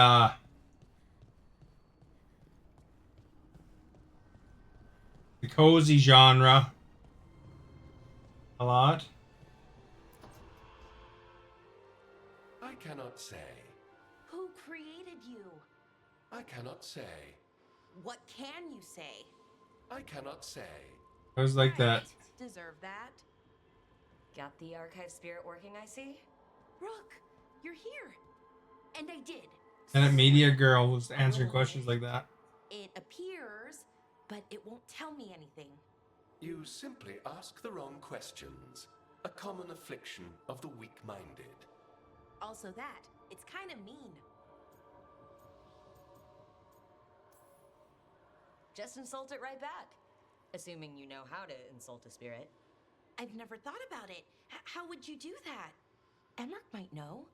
cozy genre a lot. I cannot say. Who created you? I cannot say. What can you say? I cannot say. I was like that. Deserve that. Got the archive spirit working, I see? Rook, you're here. And I did. And a media girl was answering questions like that. It appears, but it won't tell me anything. You simply ask the wrong questions. A common affliction of the weak-minded. Also that, it's kind of mean. Just insult it right back. Assuming you know how to insult a spirit. I've never thought about it. How would you do that? Emmerich might know.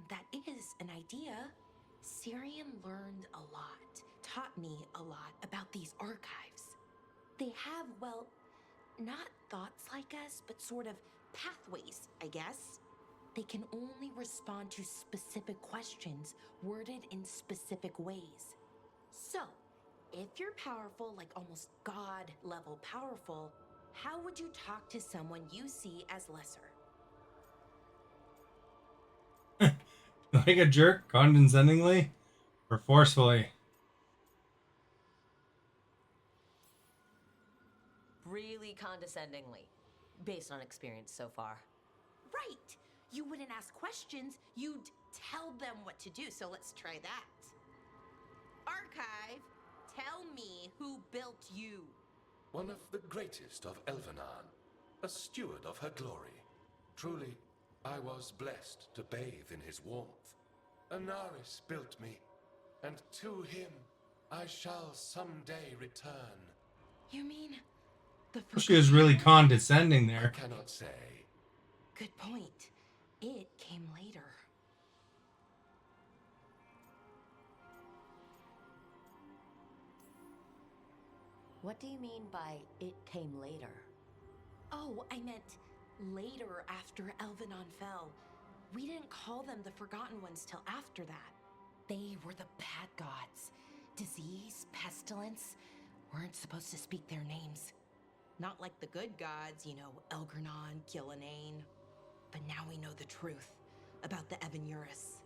That is an idea. Syrian learned a lot, taught me a lot about these archives. They have, well, not thoughts like us, but sort of pathways, I guess. They can only respond to specific questions worded in specific ways. So, if you're powerful, like almost God-level powerful, how would you talk to someone you see as lesser? Like a jerk, condescendingly, or forcefully? Really condescendingly, based on experience so far. Right! You wouldn't ask questions, you'd tell them what to do, so let's try that. Archive, tell me who built you. One of the greatest of Elvenan, a steward of her glory. Truly, I was blessed to bathe in his warmth. Anaris built me, and to him I shall someday return. You mean the She was really condescending there. I cannot say. Good point. It came later. What do you mean by it came later? Oh, I meant later after Elvenan fell. We didn't call them the Forgotten Ones till after that. They were the bad gods. Disease, pestilence, weren't supposed to speak their names. Not like the good gods, you know, Elgernon, Gillenane. But now we know the truth about the Evanuris.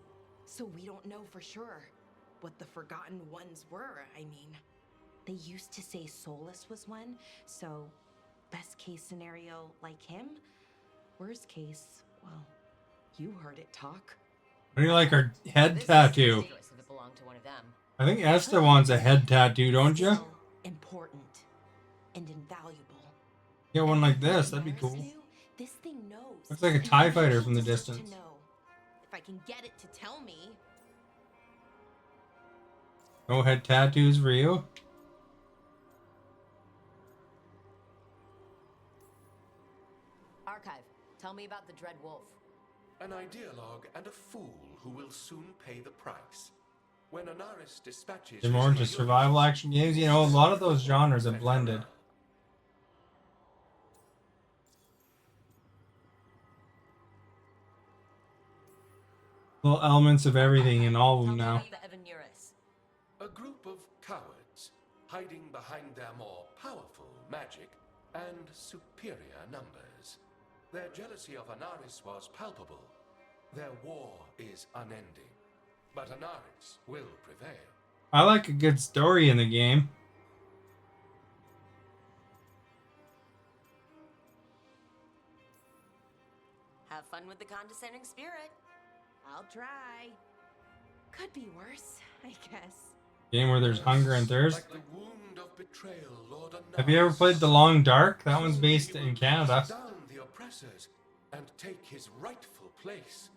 So we don't know for sure what the Forgotten Ones were, I mean. They used to say Solus was one, so best case scenario, like him. Worst case, well, you heard it talk. What do you like her head tattoo? If it belonged to one of them. I think Esther wants a head tattoo, don't you? Important and invaluable. Get one like this, that'd be cool. This thing knows. Looks like a TIE fighter from the distance. To know. If I can get it to tell me. No head tattoos for you? Archive, tell me about the Dread Wolf. An ideologue and a fool who will soon pay the price. When Anaris dispatches... They're more into survival action games. You know, a lot of those genres have blended. Little elements of everything in all of them now. A group of cowards, hiding behind their more powerful magic and superior numbers. Their jealousy of Anaris was palpable. Their war is unending. But Anaris will prevail. I like a good story in the game. Have fun with the condescending spirit. I'll try. Could be worse, I guess. Game where there's hunger and thirst. Like the wound of betrayal, Lord Have you ever played The Long Dark? That one's based in Canada. down the oppressors and take his rightful place.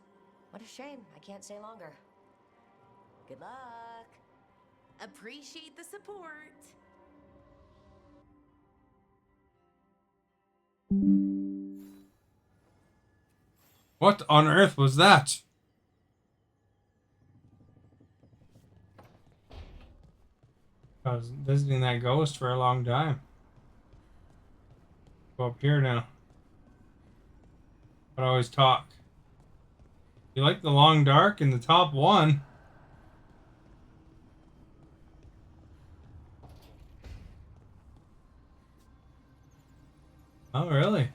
What a shame. I can't stay longer. Good luck. Appreciate the support. What on earth was that? I was visiting that ghost for a long time. Go up here now. But I always talk. You like The Long Dark in the top one? Oh, really?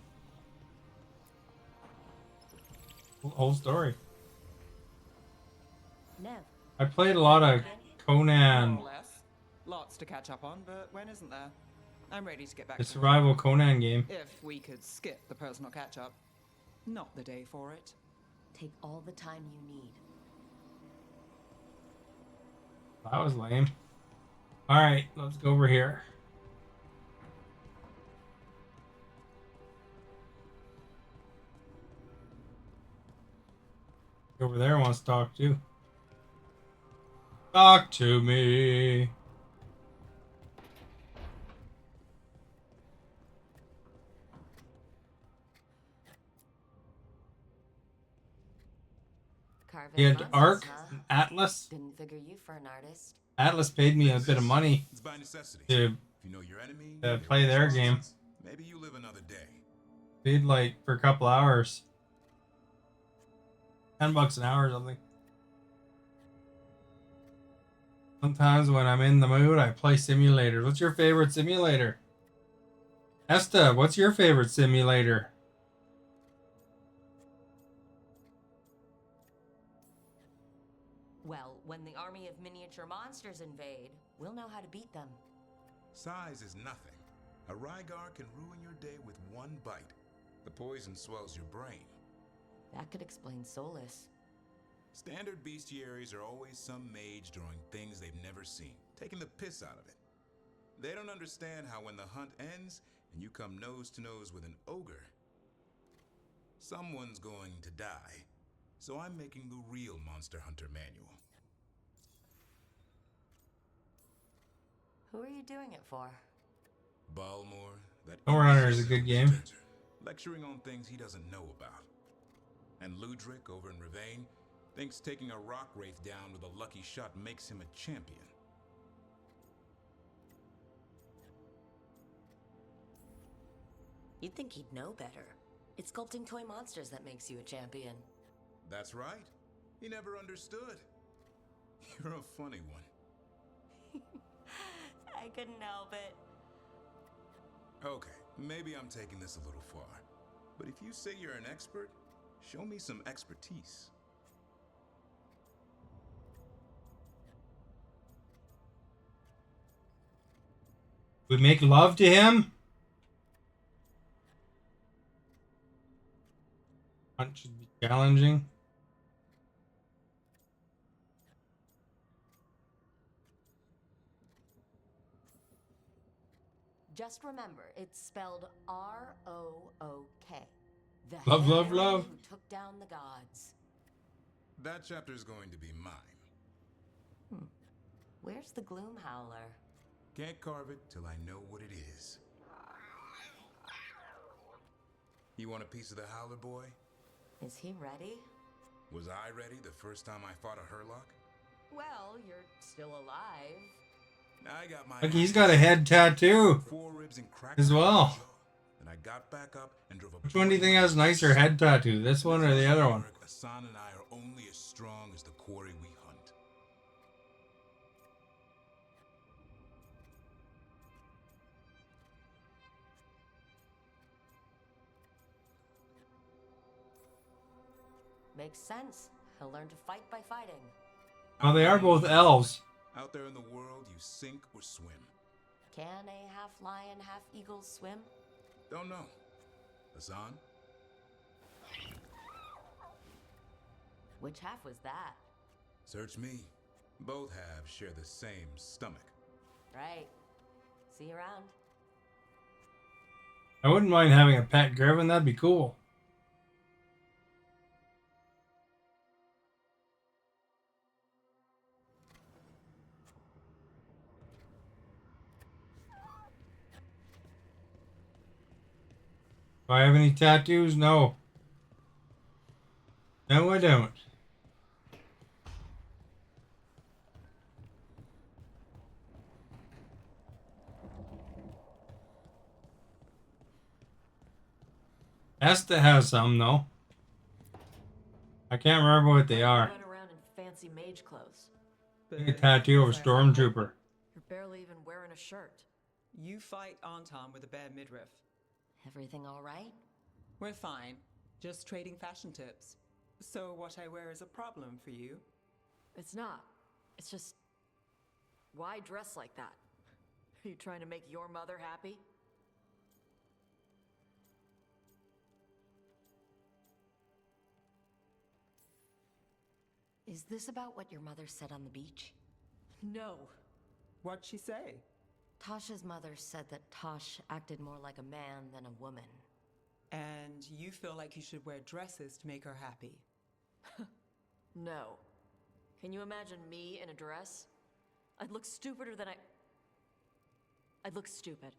Whole story. Nev. I played a lot of Conan, More or less. Lots to catch up on, but when isn't there? I'm ready to get back the to survival Conan game. If we could skip the personal catch-up. Not the day for it. Take all the time you need. That was lame. Alright, let's go over here. Over there wants to talk too. Talk to me. Carving He had monsters, Arc, huh? Atlas. Didn't figure you for an artist. Atlas paid me a bit of money It's by necessity. to If you know your enemy, play their game. maybe you live another day. Paid like for a couple hours. $10 an hour or something. Sometimes when I'm in the mood, I play simulators. What's your favorite simulator? Esta, what's your favorite simulator? Well, when the army of miniature monsters invade, we'll know how to beat them. Size is nothing. A Rygar can ruin your day with one bite. The poison swells your brain. That could explain Solus. Standard bestiaries are always some mage drawing things they've never seen, taking the piss out of it. They don't understand how when the hunt ends and you come nose to nose with an ogre, someone's going to die. So I'm making the real Monster Hunter manual. Who are you doing it for? Balmore, that Horror Hunter is a good game. lecturing on things he doesn't know about. And Ludric over in Ravane thinks taking a rock wraith down with a lucky shot makes him a champion. You'd think he'd know better. It's sculpting toy monsters that makes you a champion. That's right. He never understood. You're a funny one. I couldn't help it. Okay, maybe I'm taking this a little far. But if you say you're an expert, show me some expertise. We make love to him? Hunt should be challenging. Just remember, it's spelled R-O-O-K. The Love, love, hero love. who took down the gods. That chapter's going to be mine. Where's the Gloom Howler? Can't carve it till I know what it is. You want a piece of the Howler, boy? Is he ready? Was I ready the first time I fought a Hurlock? Well, you're still alive. I got my Look, he's got a head tattoo 4 ribs and cracked as well. and I got back up and drove a Which one do you think has nicer head tattoo? This one or the other one? Hassan and I are only as strong as the quarry we hunt. Makes sense. He'll learn to fight by fighting. Oh, they are both elves. Out there in the world, you sink or swim. Can a half lion, half eagle swim? Don't know. Hassan? Which half was that? Search me. Both halves share the same stomach. Right. See you around. I wouldn't mind having a pet griffin. That'd be cool. Do I have any tattoos? No. No, I don't. Esther has some, though. I can't remember what they are. Run around in fancy mage clothes. I think a tattoo of a stormtrooper. You're barely even wearing a shirt. You fight Anton with a bare midriff. Everything all right? We're fine. Just trading fashion tips. So what I wear is a problem for you? It's not. It's just... Why dress like that? Are you trying to make your mother happy? Is this about what your mother said on the beach? No. What'd she say? Tasha's mother said that Tosh acted more like a man than a woman. And you feel like you should wear dresses to make her happy? No. Can you imagine me in a dress? I'd look stupider than I'd look stupid.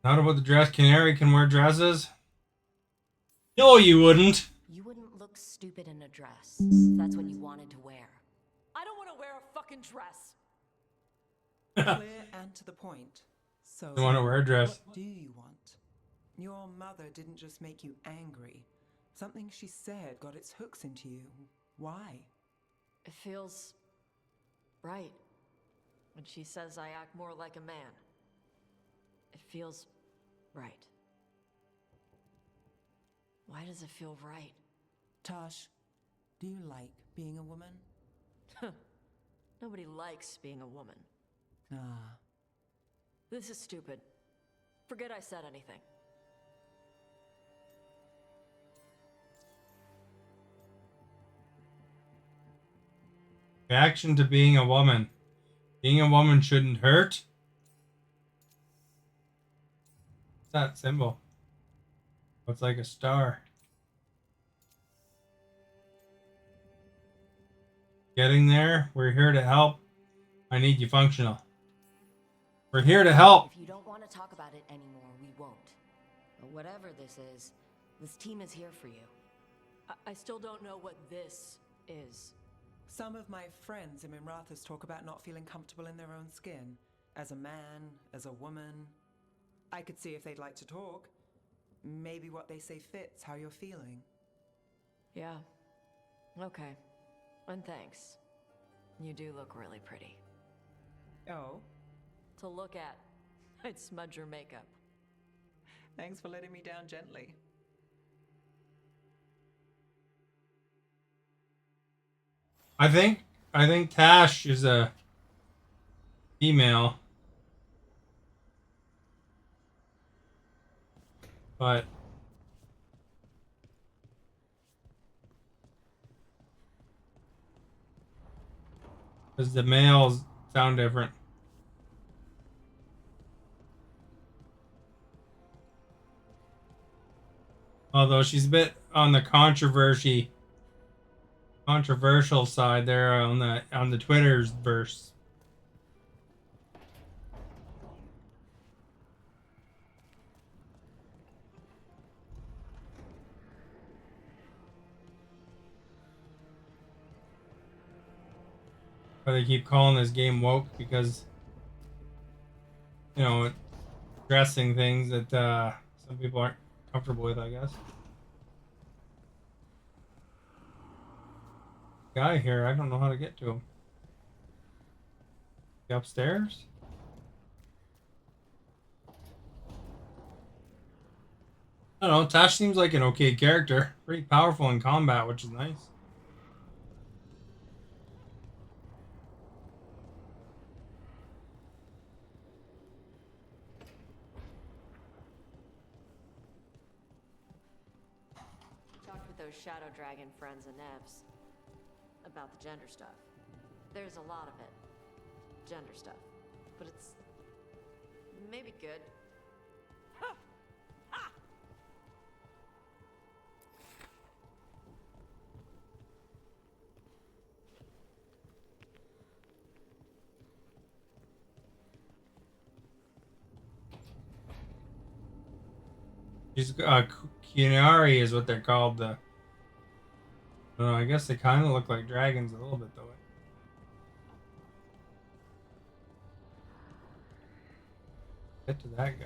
Not about the dress. Canary can wear dresses? No, you wouldn't. You wouldn't look stupid in a dress. That's what you wanted to wear. I don't want to wear a fucking dress. Clear and to the point. So, You want to wear a dress? what do you want? Your mother didn't just make you angry. Something she said got its hooks into you. Why? It feels right when she says I act more like a man. It feels right. Why does it feel right? Tosh, do you like being a woman? Nobody likes being a woman. Ah. This is stupid. Forget I said anything. Reaction to being a woman. Being a woman shouldn't hurt. What's that symbol? Looks like a star. Getting there. We're here to help. I need you functional. We're here to help. If you don't want to talk about it anymore, we won't. But whatever this is, this team is here for you. I still don't know what this is. Some of my friends in Minrathous talk about not feeling comfortable in their own skin. As a man, as a woman. I could see if they'd like to talk. Maybe what they say fits how you're feeling. Yeah. Okay. And thanks. You do look really pretty. Oh? To look at. I'd smudge your makeup. Thanks for letting me down gently. I think Tash is a female. But because the males sound different. Although she's a bit on the controversial side there on the Twitter's verse. But they keep calling this game woke because, you know, addressing things that some people aren't comfortable with, I guess. Guy here, I don't know how to get to him. He upstairs? I don't know. Tash seems like an okay character. Pretty powerful in combat, which is nice. Talked with those Shadow Dragon friends and Nevs about the gender stuff. There's a lot of it. Gender stuff. But it's maybe good. She's Kianari is what they're called. The I don't know, I guess they kind of look like dragons a little bit though. Get to that guy.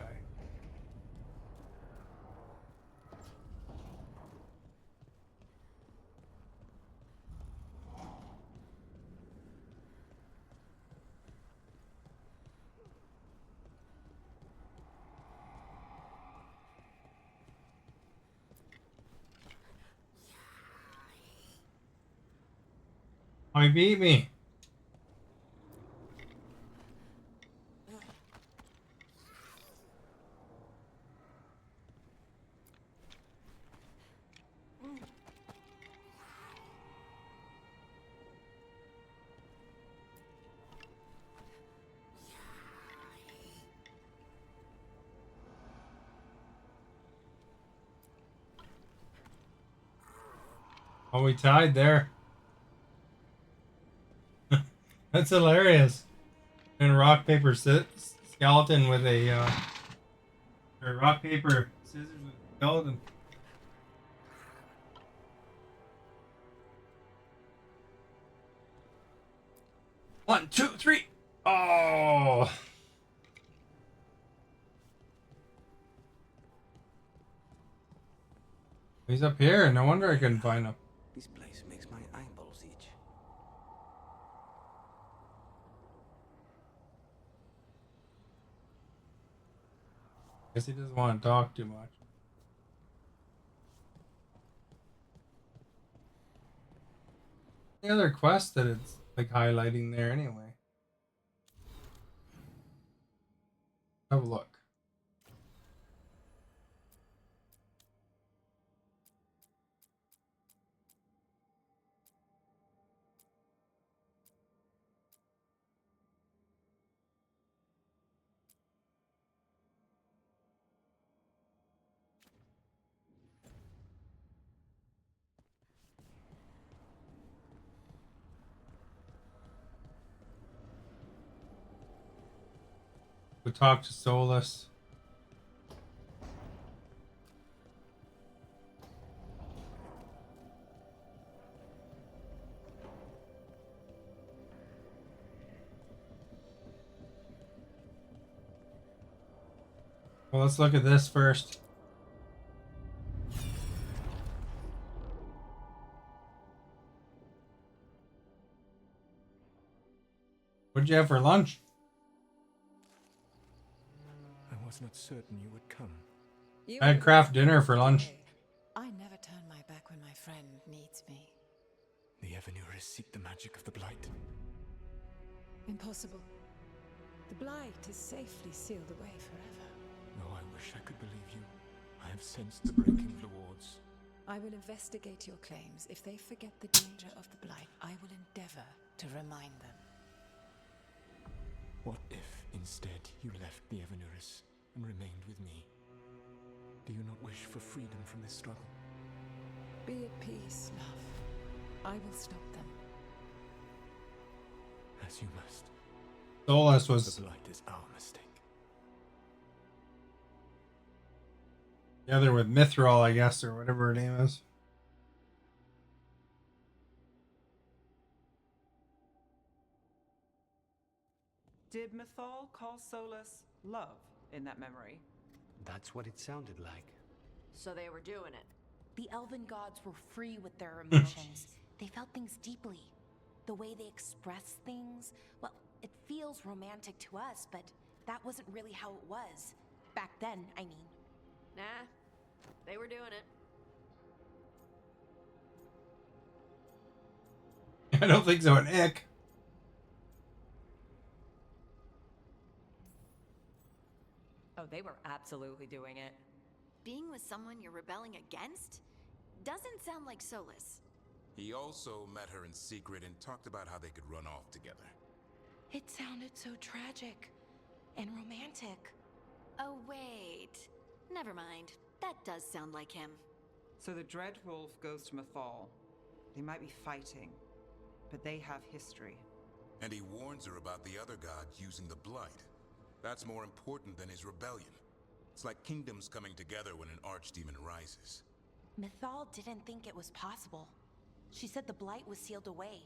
Oh, he beat me. Oh, we tied there. That's hilarious. And rock paper skeleton with a or rock paper scissors with a skeleton. One, two, three. Oh. He's up here. No wonder I couldn't find him. This place makes my eyeballs itch. Guess he doesn't want to talk too much. The other quest that it's like highlighting there anyway. Have a look. We talk to Solus. Well, let's look at this first. What'd you have for lunch? I was not certain you would come. I had craft dinner for lunch. I never turn my back when my friend needs me. The Evanurists seek the magic of the Blight. Impossible. The Blight is safely sealed away forever. Oh, I wish I could believe you. I have sensed the breaking of the wards. I will investigate your claims. If they forget the danger of the Blight, I will endeavor to remind them. What if, instead, you left the Evanurists and remained with me? Do you not wish for freedom from this struggle? Be at peace, love. I will stop them. As you must. Solus was The Blight is our mistake. together with Mithril, I guess, or whatever her name is. Did Mythal call Solus love in that memory? That's what it sounded like. So they were doing it. The elven gods were free with their emotions. They felt things deeply. The way they express things, well, it feels romantic to us, but that wasn't really how it was. Back then, I mean. Nah, They were doing it. I don't think so, Nick. Oh, they were absolutely doing it. Being with someone you're rebelling against? Doesn't sound like Solus. He also met her in secret and talked about how they could run off together. It sounded so tragic and romantic. Oh, wait. Never mind. That does sound like him. So the Dread Wolf goes to Mythal. They might be fighting, but they have history. And he warns her about the other gods using the Blight. That's more important than his rebellion. It's like kingdoms coming together when an archdemon rises. Mythal didn't think it was possible. She said the Blight was sealed away.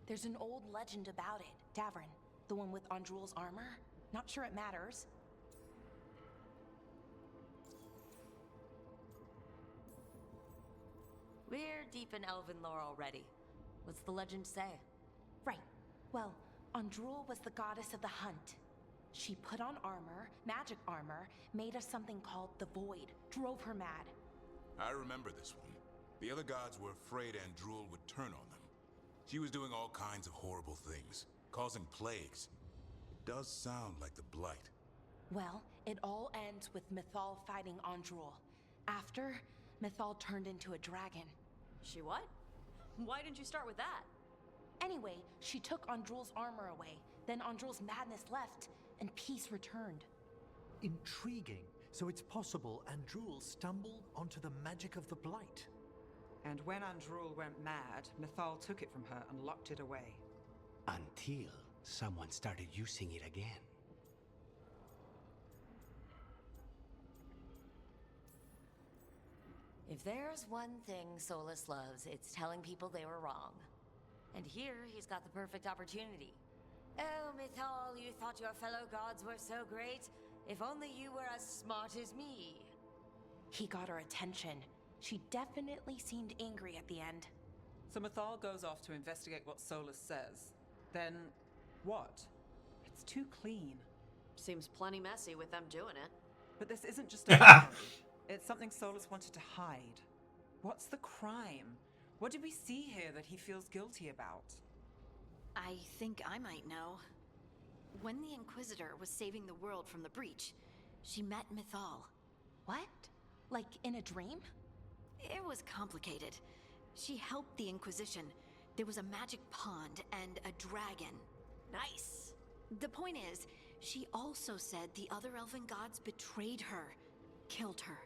There's an old legend about it. Davrin, the one with Andrul's armor. Not sure it matters. We're deep in elven lore already. What's the legend say? Right. Well, Andrul was the goddess of the hunt. She put on armor, magic armor, made us something called the Void, drove her mad. I remember this one. The other gods were afraid Andrul would turn on them. She was doing all kinds of horrible things, causing plagues. It does sound like the Blight. Well, it all ends with Mythal fighting Andrul. After, Mythal turned into a dragon. She what? Why didn't you start with that? Anyway, she took Andrul's armor away. Then Andrul's madness left, and peace returned. Intriguing. So it's possible Andrul stumbled onto the magic of the Blight. And when Andrul went mad, Mythal took it from her and locked it away. Until someone started using it again. If there's one thing Solus loves, it's telling people they were wrong. And here, he's got the perfect opportunity. Oh, Mythal, you thought your fellow gods were so great? If only you were as smart as me. He got her attention. She definitely seemed angry at the end. So Mythal goes off to investigate what Solus says. Then, what? It's too clean. Seems plenty messy with them doing it. But this isn't just a memory. It's something Solus wanted to hide. What's the crime? What did we see here that he feels guilty about? I think I might know. When the Inquisitor was saving the world from the breach, she met Mythal. What? Like in a dream? It was complicated. She helped the Inquisition. There was a magic pond and a dragon. Nice. The point is, she also said the other elven gods betrayed her, killed her.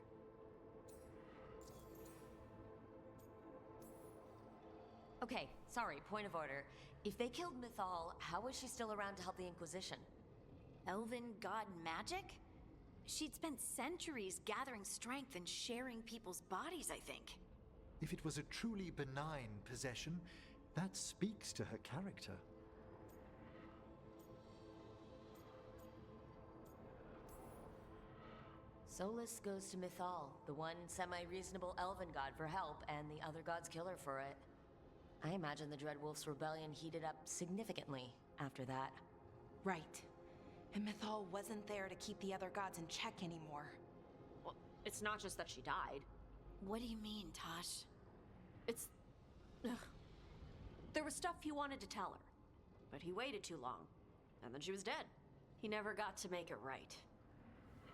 Okay, sorry, point of order. If they killed Mythal, how was she still around to help the Inquisition? Elven god magic? She'd spent centuries gathering strength and sharing people's bodies, I think. If it was a truly benign possession, that speaks to her character. Solus goes to Mythal, the one semi-reasonable elven god, for help, and the other gods kill her for it. I imagine the Dread Wolf's rebellion heated up significantly after that. Right. And Mythal wasn't there to keep the other gods in check anymore. Well, it's not just that she died. What do you mean, Tosh? It's... Ugh. There was stuff he wanted to tell her, but he waited too long, and then she was dead. He never got to make it right.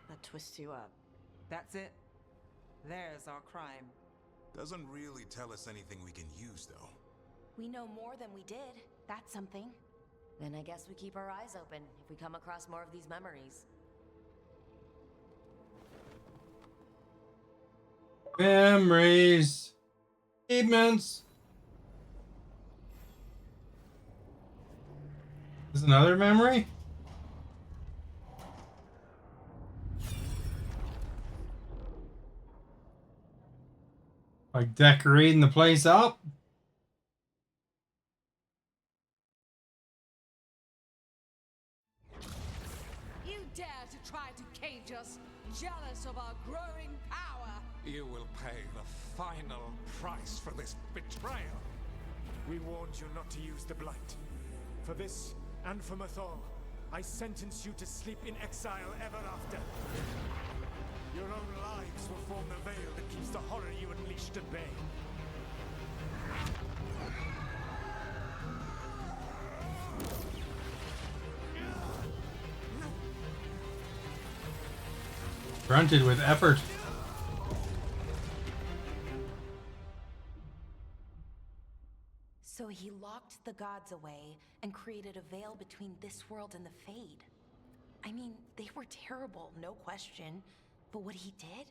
That twists you up. That's it. There's our crime. Doesn't really tell us anything we can use, though. We know more than we did. That's something. Then I guess we keep our eyes open if we come across more of these memories. Memories. Achievements. There's another memory? Like decorating the place up? You dare to try to cage us, jealous of our growing power. You will pay the final price for this betrayal. We warned you not to use the Blight. For this, and for Mythal, I sentence you to sleep in exile ever after. Your own lives will form the veil that keeps the horror you unleashed at bay. Grunted with effort. So he locked the gods away and created a veil between this world and the Fade. I mean, they were terrible, no question. But what he did,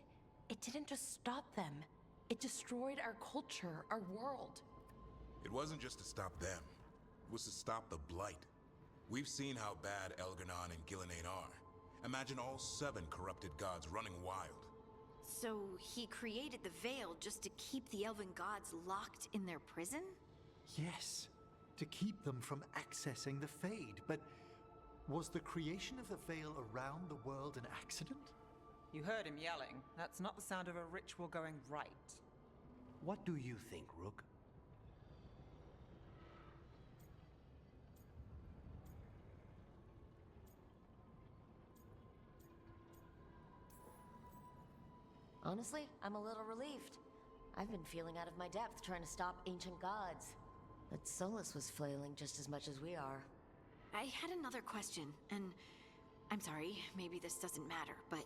it didn't just stop them. It destroyed our culture, our world. It wasn't just to stop them. It was to stop the Blight. We've seen how bad Elgar'nan and Gillenane are. Imagine all 7 corrupted gods running wild. So he created the Veil just to keep the elven gods locked in their prison? Yes, to keep them from accessing the Fade. But was the creation of the Veil around the world an accident? You heard him yelling. That's not the sound of a ritual going right. What do you think, Rook? Honestly, I'm a little relieved. I've been feeling out of my depth trying to stop ancient gods. But Solus was flailing just as much as we are. I had another question, and I'm sorry, maybe this doesn't matter, but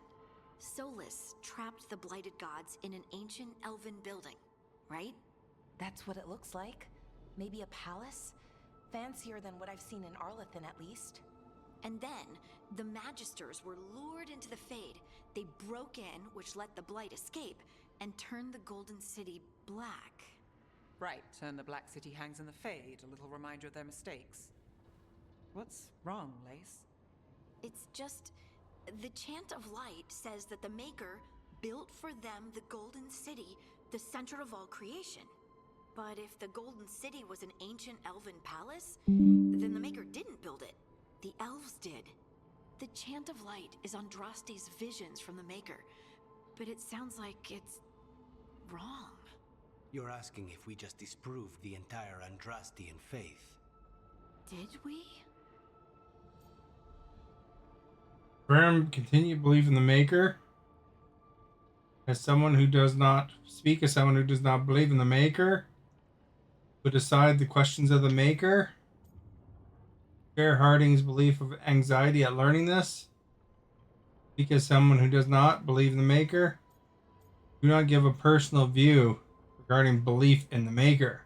Solus trapped the blighted gods in an ancient elven building, right? That's what it looks like. Maybe a palace? Fancier than what I've seen in Arlathan, at least. And then, the Magisters were lured into the Fade. They broke in, which let the Blight escape, and turned the Golden City black. Right, and the Black City hangs in the Fade, a little reminder of their mistakes. What's wrong, Lace? It's just... the Chant of Light says that the Maker built for them the Golden City, the center of all creation. But if the Golden City was an ancient elven palace, then the Maker didn't build it. The elves did. The Chant of Light is Andraste's visions from the Maker, but it sounds like it's wrong. You're asking if we just disproved the entire Andrastian faith. Did we? Firm continued belief in the Maker. As someone who does not speak as someone who does not believe in the Maker, who decide the questions of the Maker. Share Harding's belief of anxiety at learning this. Speak as someone who does not believe in the Maker. Do not give a personal view regarding belief in the Maker.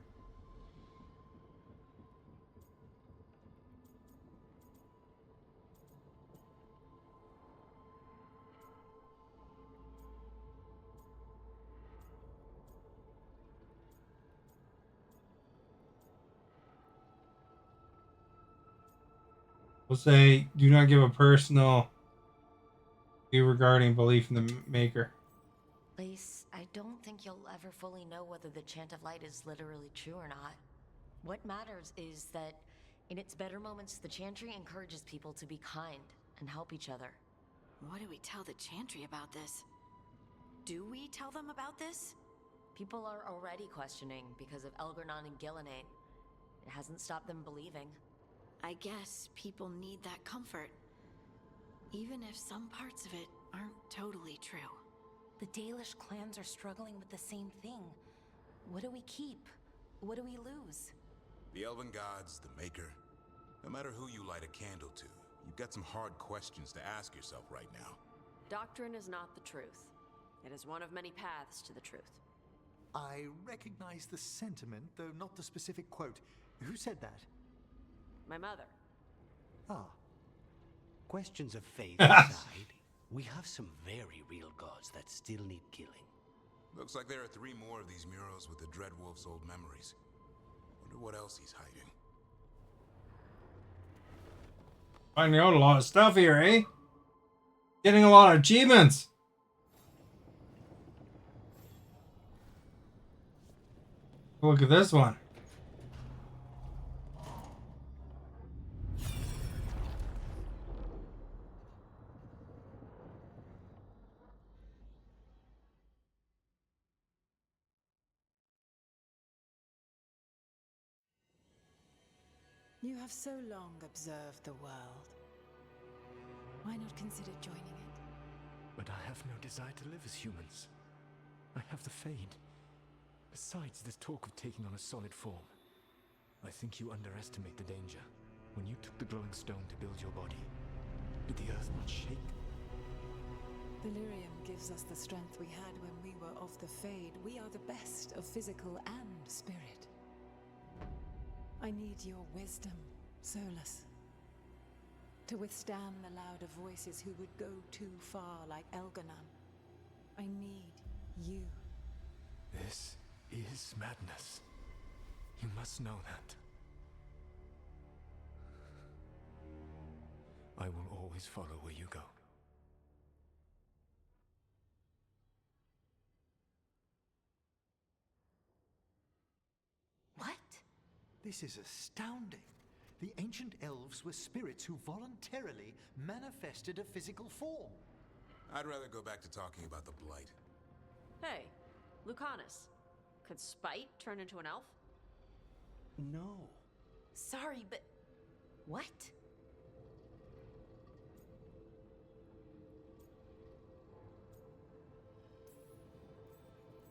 We'll say, do not give a personal view regarding belief in the Maker. Lace, I don't think you'll ever fully know whether the Chant of Light is literally true or not. What matters is that in its better moments, the Chantry encourages people to be kind and help each other. What do we tell the Chantry about this? Do we tell them about this? People are already questioning because of Elgar'nan and Gillenane. It hasn't stopped them believing. I guess people need that comfort. Even if some parts of it aren't totally true. The Dalish clans are struggling with the same thing. What do we keep? What do we lose? The Elven Gods, the Maker. No matter who you light a candle to, you've got some hard questions to ask yourself right now. Doctrine is not the truth. It is one of many paths to the truth. I recognize the sentiment, though not the specific quote. Who said that? My mother. Ah. Questions of faith aside, we have some very real gods that still need killing. Looks like there are 3 more of these murals with the Dreadwolf's old memories. Wonder what else he's hiding. Finding out a lot of stuff here, eh? Getting a lot of achievements. Look at this one. You have so long observed the world. Why not consider joining it? But I have no desire to live as humans. I have the Fade. Besides this talk of taking on a solid form, I think you underestimate the danger. When you took the glowing stone to build your body, did the earth not shake? Delirium gives us the strength we had when we were of the Fade. We are the best of physical and spirit. I need your wisdom, Solus. To withstand the louder voices who would go too far like Elganon. I need you. This is madness. You must know that. I will always follow where you go. What? This is astounding. The ancient elves were spirits who voluntarily manifested a physical form. I'd rather go back to talking about the Blight. Hey, Lucanus. Could Spite turn into an elf? No. Sorry, but... what?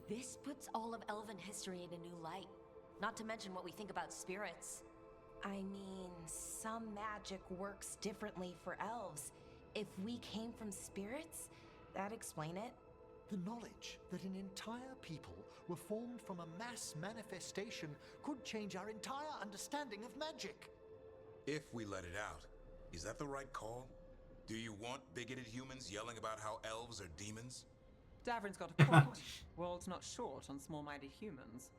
This puts all of elven history in a new light. Not to mention what we think about spirits. I mean, some magic works differently for elves. If we came from spirits, that'd explain it. The knowledge that an entire people were formed from a mass manifestation could change our entire understanding of magic. If we let it out, is that the right call? Do you want bigoted humans yelling about how elves are demons? Davrin's got a point. World's not short on small-minded humans.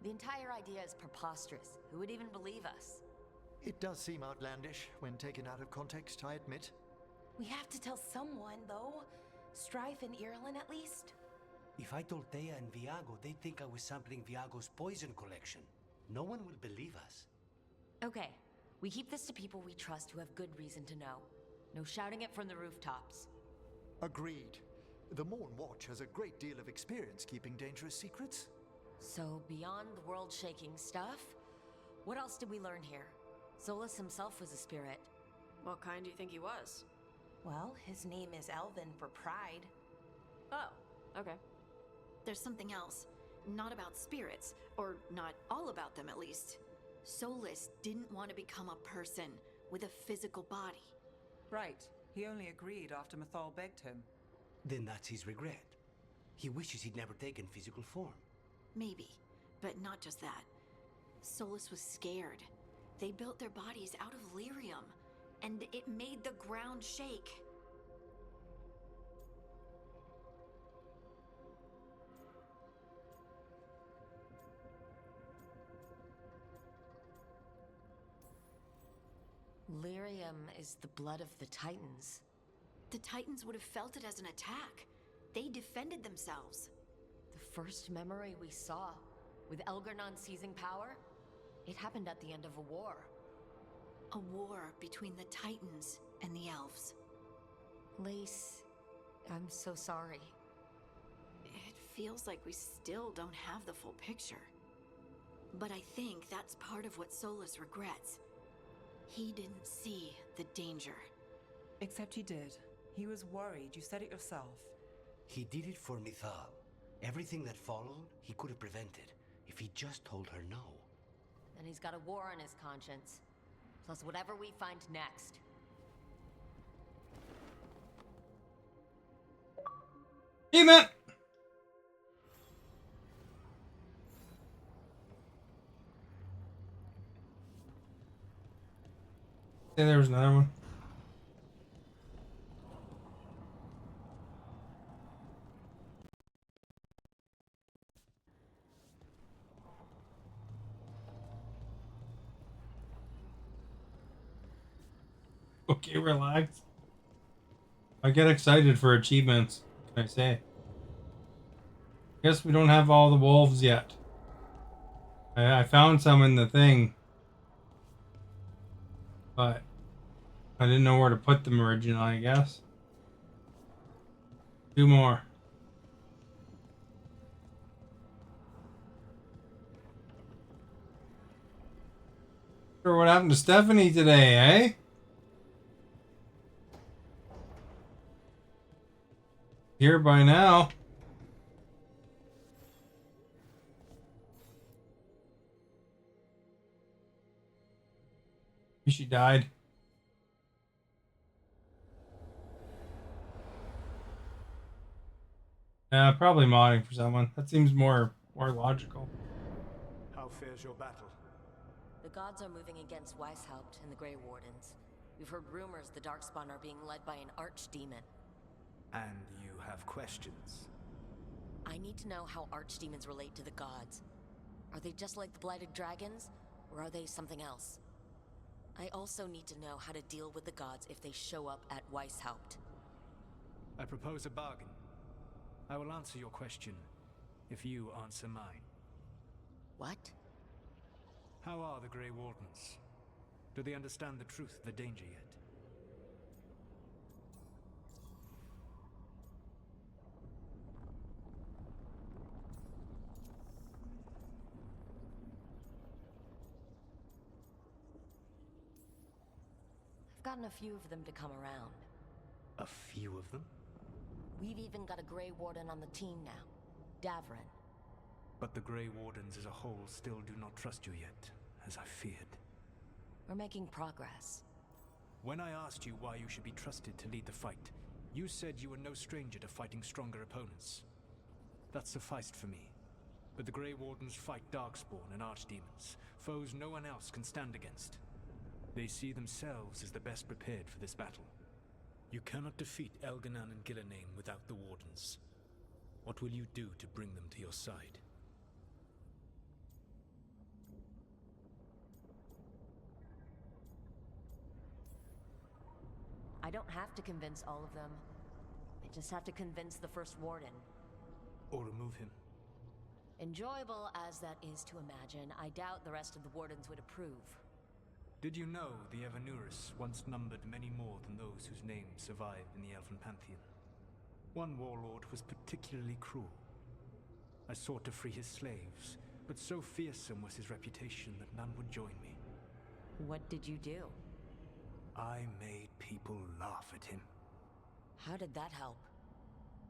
The entire idea is preposterous. Who would even believe us? It does seem outlandish when taken out of context, I admit. We have to tell someone, though. Strife and Irulan, at least. If I told Thea and Viago, they'd think I was sampling Viago's poison collection. No one will believe us. Okay, we keep this to people we trust who have good reason to know. No shouting it from the rooftops. Agreed. The Morn Watch has a great deal of experience keeping dangerous secrets. So, beyond the world-shaking stuff, what else did we learn here? Solus himself was a spirit. What kind do you think he was? Well, his name is Elven for pride. Oh, okay. There's something else. Not about spirits, or not all about them at least. Solus didn't want to become a person with a physical body. Right. He only agreed after Mythal begged him. Then that's his regret. He wishes he'd never taken physical form. Maybe, but not just that. Solus was scared. They built their bodies out of lyrium, and it made the ground shake. Lyrium is the blood of the Titans. The Titans would have felt it as an attack. They defended themselves. The first memory we saw, with Elgarnon seizing power, it happened at the end of a war. A war between the Titans and the elves. Lace, I'm so sorry. It feels like we still don't have the full picture. But I think that's part of what Solus regrets. He didn't see the danger. Except he did. He was worried. You said it yourself. He did it for Mythal. Everything that followed, he could have prevented if he just told her no. And he's got a war on his conscience. Plus whatever we find next. Demon! Say there was another one. Okay, relax. I get excited for achievements. What can I say? Guess we don't have all the wolves yet. I found some in the thing, but I didn't know where to put them originally, I guess. 2 more. Wonder what happened to Stephanie today, eh? Here by now. She died. Probably modding for someone. That seems more logical. How fares your battle? The gods are moving against Weishaupt and the Grey Wardens. We've heard rumors the Darkspawn are being led by an archdemon. And you have questions? I need to know how archdemons relate to the gods. Are they just like the blighted dragons, or are they something else? I also need to know how to deal with the gods if they show up at Weishaupt. I propose a bargain. I will answer your question if you answer mine. What? How are the Grey Wardens? Do they understand the truth of the danger yet? I've gotten a few of them to come around. A few of them? We've even got a Grey Warden on the team now, Davrin. But the Grey Wardens as a whole still do not trust you yet, as I feared. We're making progress. When I asked you why you should be trusted to lead the fight, you said you were no stranger to fighting stronger opponents. That sufficed for me. But the Grey Wardens fight Darkspawn and Archdemons, foes no one else can stand against. They see themselves as the best prepared for this battle. You cannot defeat Elganan and Gillenane without the Wardens. What will you do to bring them to your side? I don't have to convince all of them. I just have to convince the First Warden. Or remove him. Enjoyable as that is to imagine, I doubt the rest of the Wardens would approve. Did you know the Evanurus once numbered many more than those whose names survive in the Elven Pantheon? One warlord was particularly cruel. I sought to free his slaves, but so fearsome was his reputation that none would join me. What did you do? I made people laugh at him. How did that help?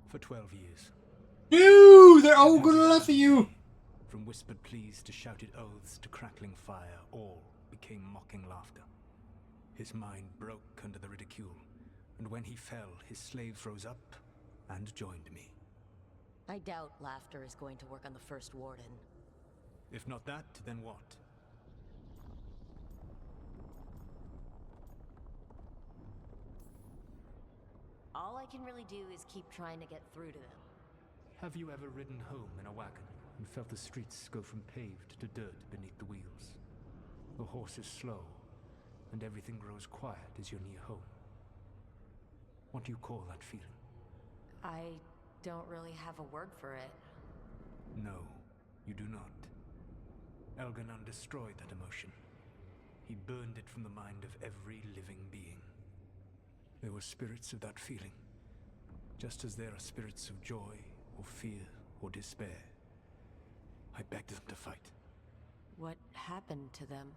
For 12 years. No! They're all gonna laugh at you! From whispered pleas to shouted oaths to crackling fire, all became mocking laughter. His mind broke under the ridicule, and when he fell, his slaves rose up and joined me. I doubt laughter is going to work on the First Warden. If not that, then what? All I can really do is keep trying to get through to them. Have you ever ridden home in a wagon and felt the streets go from paved to dirt beneath the wheels? The horse is slow, and everything grows quiet as you're near home. What do you call that feeling? I don't really have a word for it. No, you do not. Elganan destroyed that emotion. He burned it from the mind of every living being. There were spirits of that feeling, just as there are spirits of joy, or fear, or despair. I begged them to fight. What happened to them?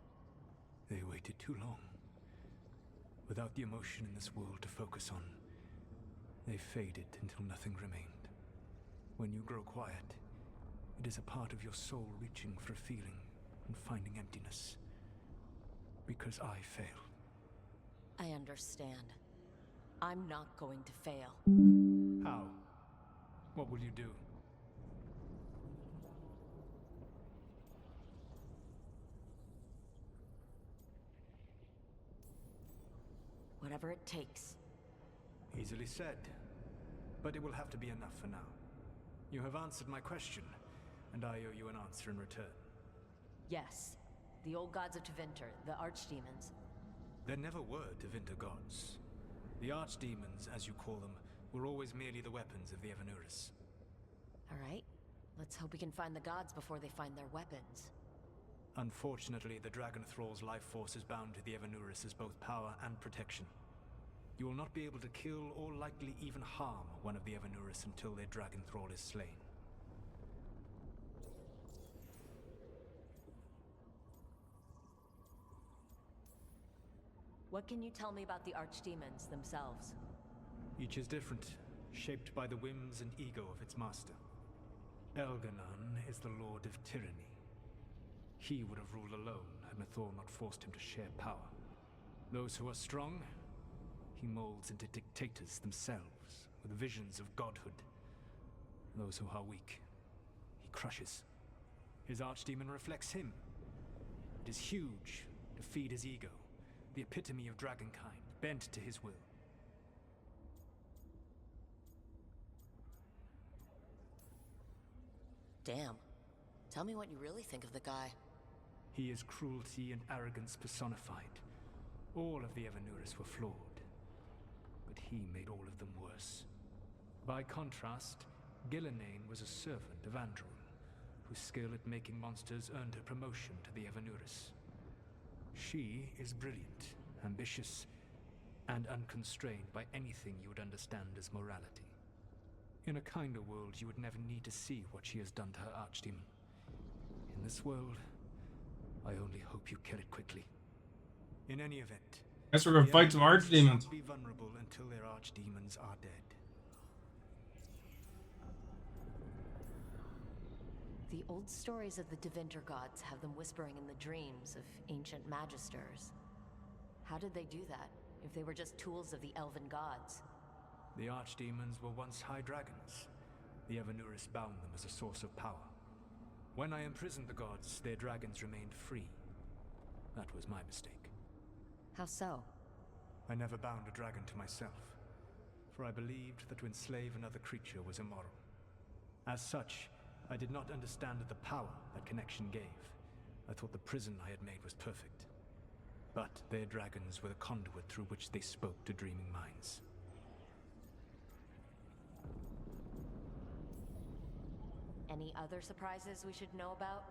They waited too long. Without the emotion in this world to focus on, they faded until nothing remained. When you grow quiet, it is a part of your soul reaching for a feeling and finding emptiness. Because I failed. I understand. I'm not going to fail. How? What will you do? Whatever it takes. Easily said. But it will have to be enough for now. You have answered my question, and I owe you an answer in return. Yes. The old gods of Tevinter, the archdemons. There never were Tevinter gods. The archdemons, as you call them, were always merely the weapons of the Evanurus. Alright. Let's hope we can find the gods before they find their weapons. Unfortunately, the Dragon Thrall's life force is bound to the Evanurus as both power and protection. You will not be able to kill or likely even harm one of the Evanurus until their Dragon Thrall is slain. What can you tell me about the archdemons themselves? Each is different, shaped by the whims and ego of its master. Elganon is the Lord of Tyranny. He would have ruled alone had Mythal not forced him to share power. Those who are strong, he molds into dictators themselves, with visions of godhood. Those who are weak, he crushes. His archdemon reflects him. It is huge, to feed his ego, the epitome of dragonkind, bent to his will. Damn. Tell me what you really think of the guy. He is cruelty and arrogance personified. All of the Evanuris were flawed, but he made all of them worse. By contrast, Gillenane was a servant of Andrul, whose skill at making monsters earned her promotion to the Evanuris. She is brilliant, ambitious, and unconstrained by anything you would understand as morality. In a kinder world, you would never need to see what she has done to her archdemon. In this world, I only hope you kill it quickly. In any event, Guess we're gonna fight some archdemons. Be vulnerable until their archdemons are dead. The old stories of the Devinter gods have them whispering in the dreams of ancient magisters. How did they do that, if they were just tools of the elven gods? The archdemons were once high dragons. The Evanuris bound them as a source of power. When I imprisoned the gods, their dragons remained free. That was my mistake. How so? I never bound a dragon to myself, for I believed that to enslave another creature was immoral. As such, I did not understand the power that connection gave. I thought the prison I had made was perfect. But their dragons were the conduit through which they spoke to dreaming minds. Any other surprises we should know about?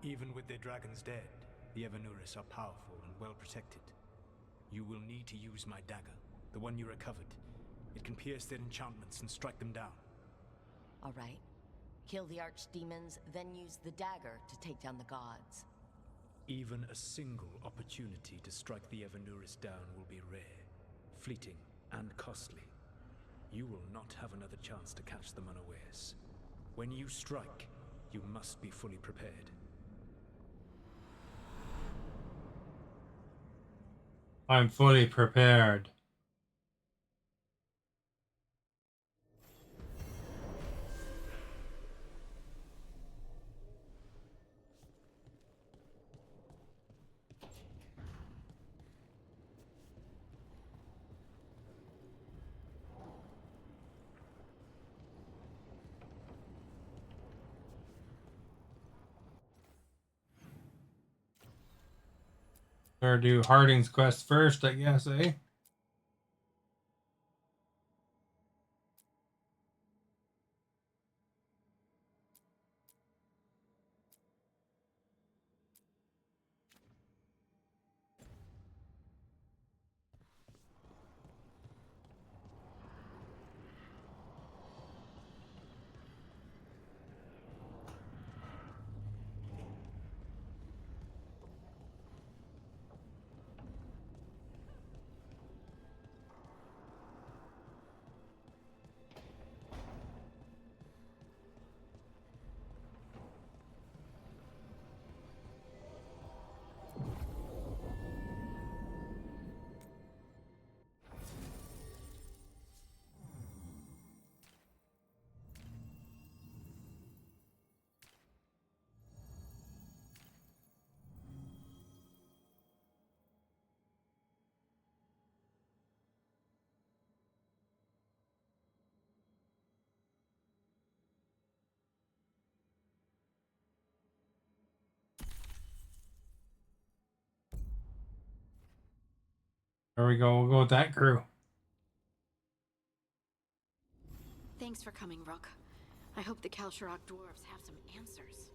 Even with their dragons dead, the Evanuris are powerful and well protected. You will need to use my dagger, the one you recovered. It can pierce their enchantments and strike them down. All right. Kill the archdemons, then use the dagger to take down the gods. Even a single opportunity to strike the Evanuris down will be rare, fleeting, and costly. You will not have another chance to catch them unawares. When you strike, you must be fully prepared. I'm fully prepared. Better do Harding's quest first, I guess, eh? There we go. We'll go with that crew. Thanks for coming, Rook. I hope the Kalsharok dwarves have some answers.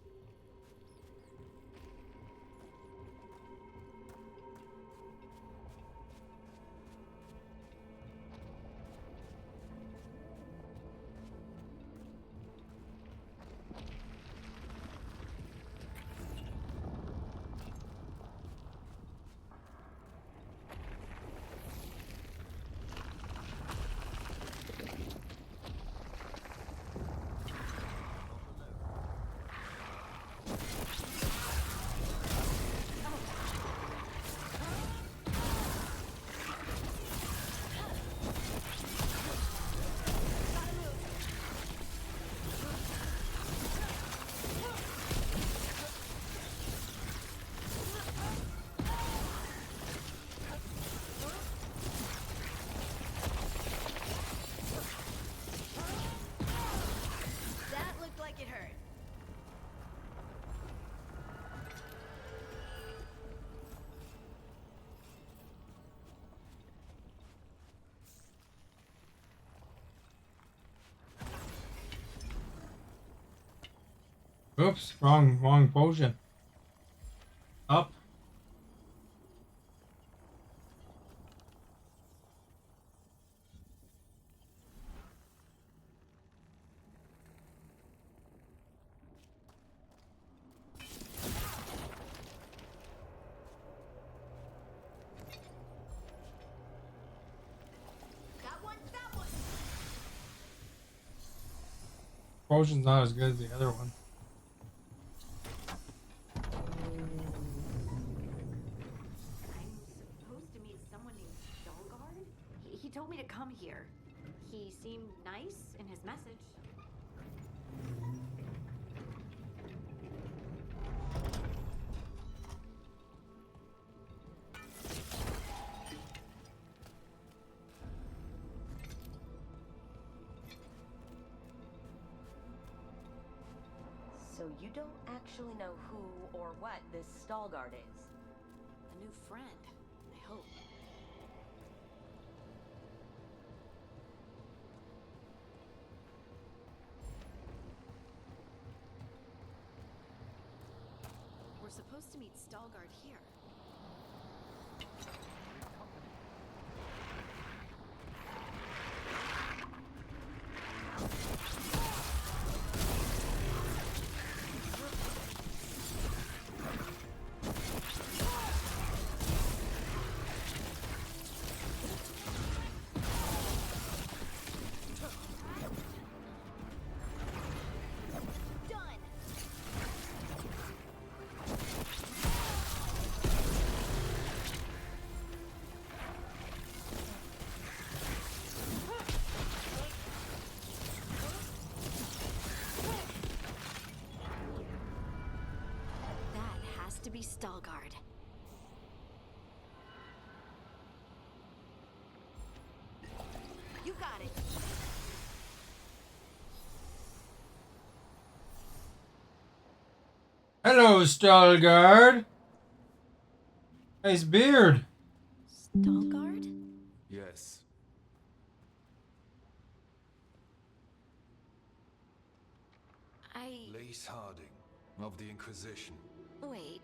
Oops, wrong potion. Up. Potion's not as good as the other one. Supposed to meet someone named Veilguard? He told me to come here. He seemed nice in his message. So you don't actually know who or what this Stalguard is? A new friend, I hope. We're supposed to meet Stalguard here. To be Stalguard. You got it. Hello, Stalguard. Nice beard. Stalguard? Yes. Lace Harding of the Inquisition. Wait,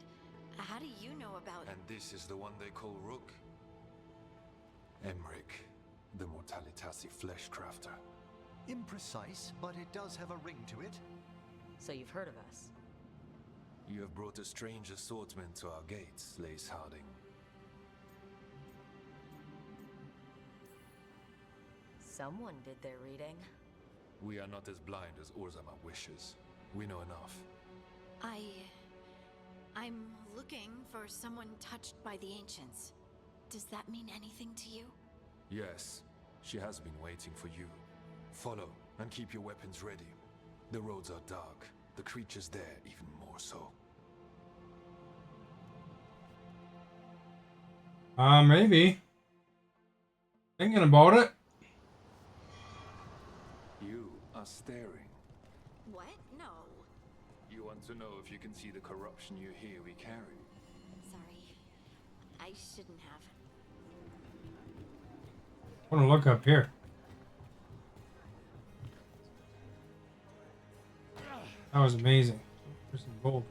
how do you know about... And this is the one they call Rook? Emmerich, the Mortalitasi Fleshcrafter. Imprecise, but it does have a ring to it. So you've heard of us? You have brought a strange assortment to our gates, Lace Harding. Someone did their reading. We are not as blind as Orzama wishes. We know enough. I'm looking for someone touched by the Ancients. Does that mean anything to you? Yes, she has been waiting for you. Follow, and keep your weapons ready. The roads are dark, the creatures there even more so. Maybe. Thinking about it. You are staring. What? No. You want to know if you can see the corruption you hear we carry? Sorry. I shouldn't have. I want to look up here. That was amazing. There's some gold.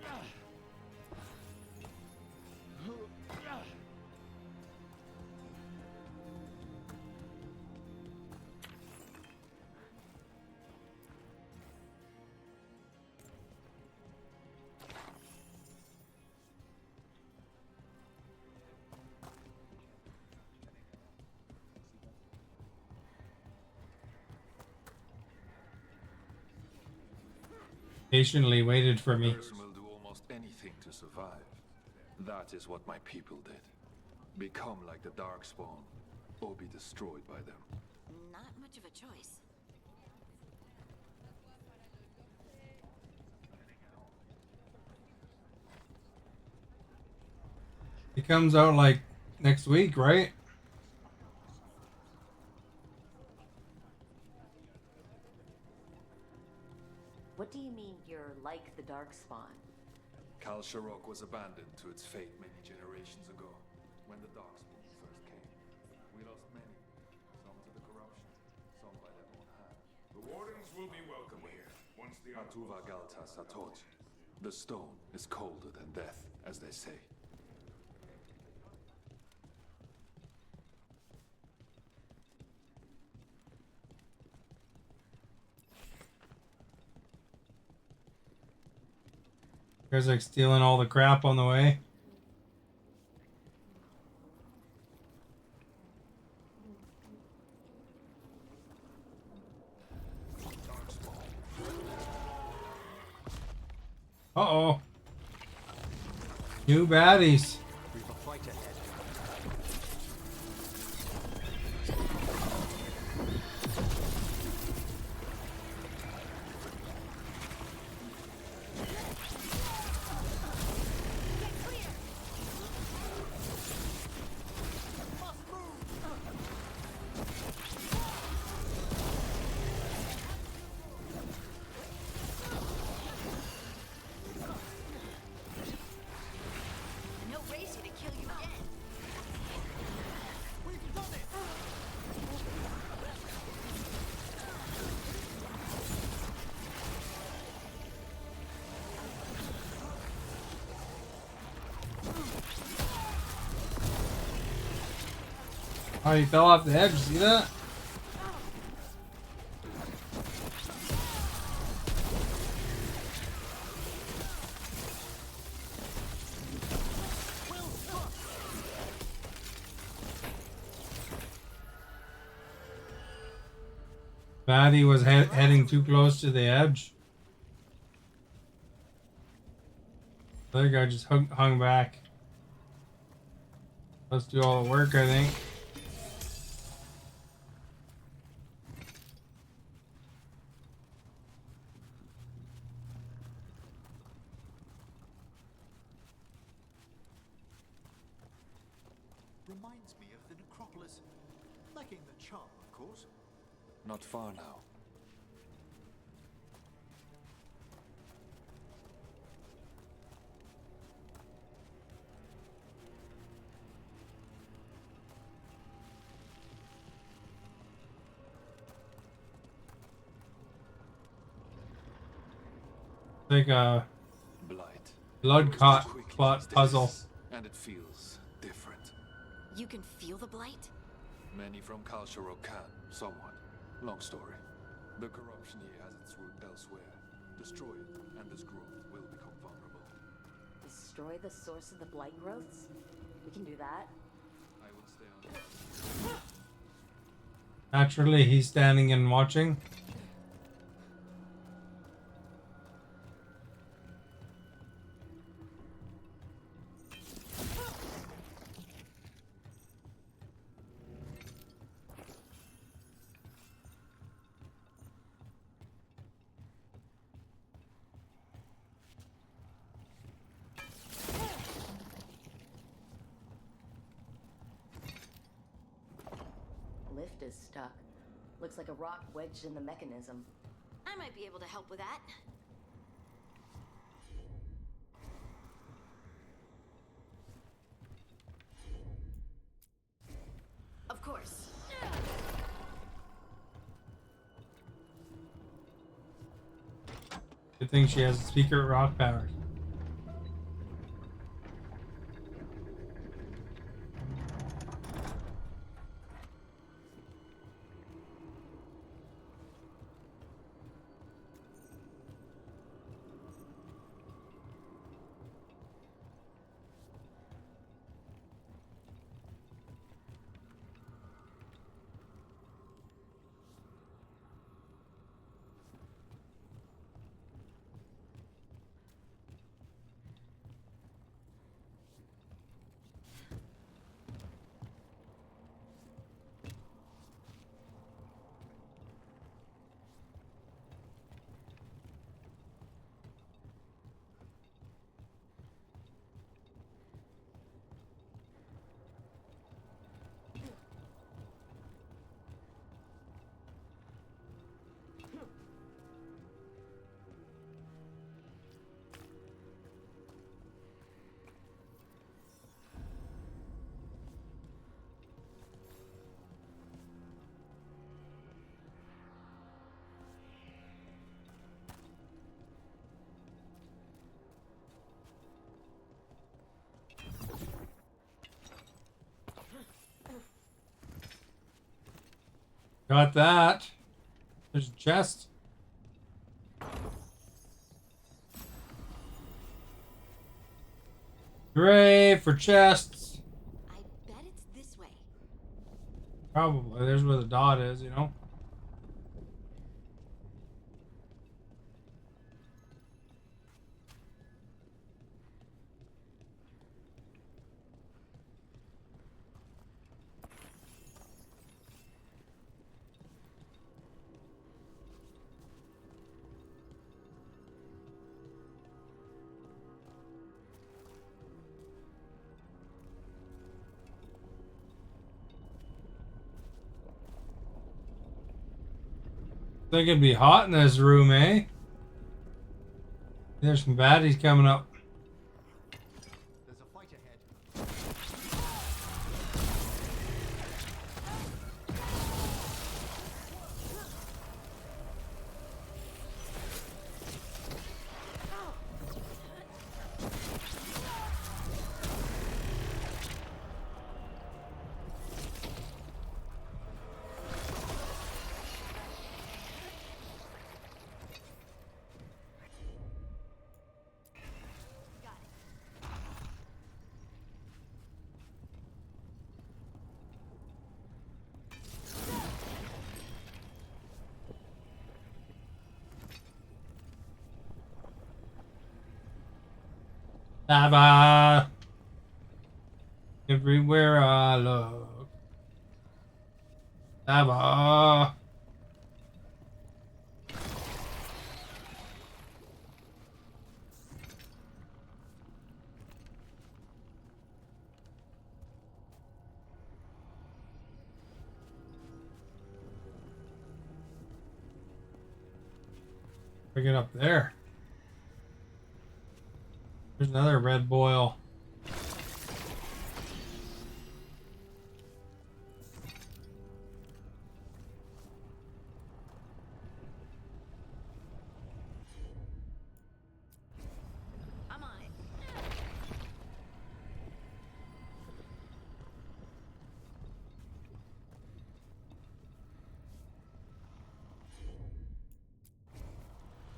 Patiently waited for me. A person will do almost anything to survive. That is what my people did. Become like the Darkspawn, or be destroyed by them. Not much of a choice. It comes out like next week, right? What do you mean you're like the Darkspawn? Kal Sharok was abandoned to its fate many generations ago, when the Darkspawn first came. We lost many, some to the corruption, some by their own hand. The Wardens will be welcome here, once the Atuva Galta Satot. The stone is colder than death, as they say. You guys like stealing all the crap on the way. Uh-oh. New baddies. We've a fight ahead. No race here to kill you again. We've done it. Oh, he fell off the edge. See that? Baddie was heading too close to the edge. The other guy just hung back. Let's do all the work, I think. Reminds me of the necropolis. Lacking the charm, of course. Not far now. Like a Blight. blood clot puzzle. And it feels different. You can feel the blight? Many from Kalsharok can, somewhat. Long story. The corruption here has its root elsewhere. Destroy it, and this growth will become vulnerable. Destroy the source of the blight growths? We can do that. I will stay on. Naturally, he's standing and watching. Lift is stuck. Looks like a rock wedged in the mechanism. I might be able to help with that. Of course. Good thing she has secret rock powers. Got that. There's a chest. Hooray for chests. I bet it's this way. Probably. There's where the dot is, you know? Think it'd be hot in this room, eh? There's some baddies coming up. There's a fight ahead. Lava. Everywhere I look. Lava. Bring it up there. There's another red boil. I'm on it.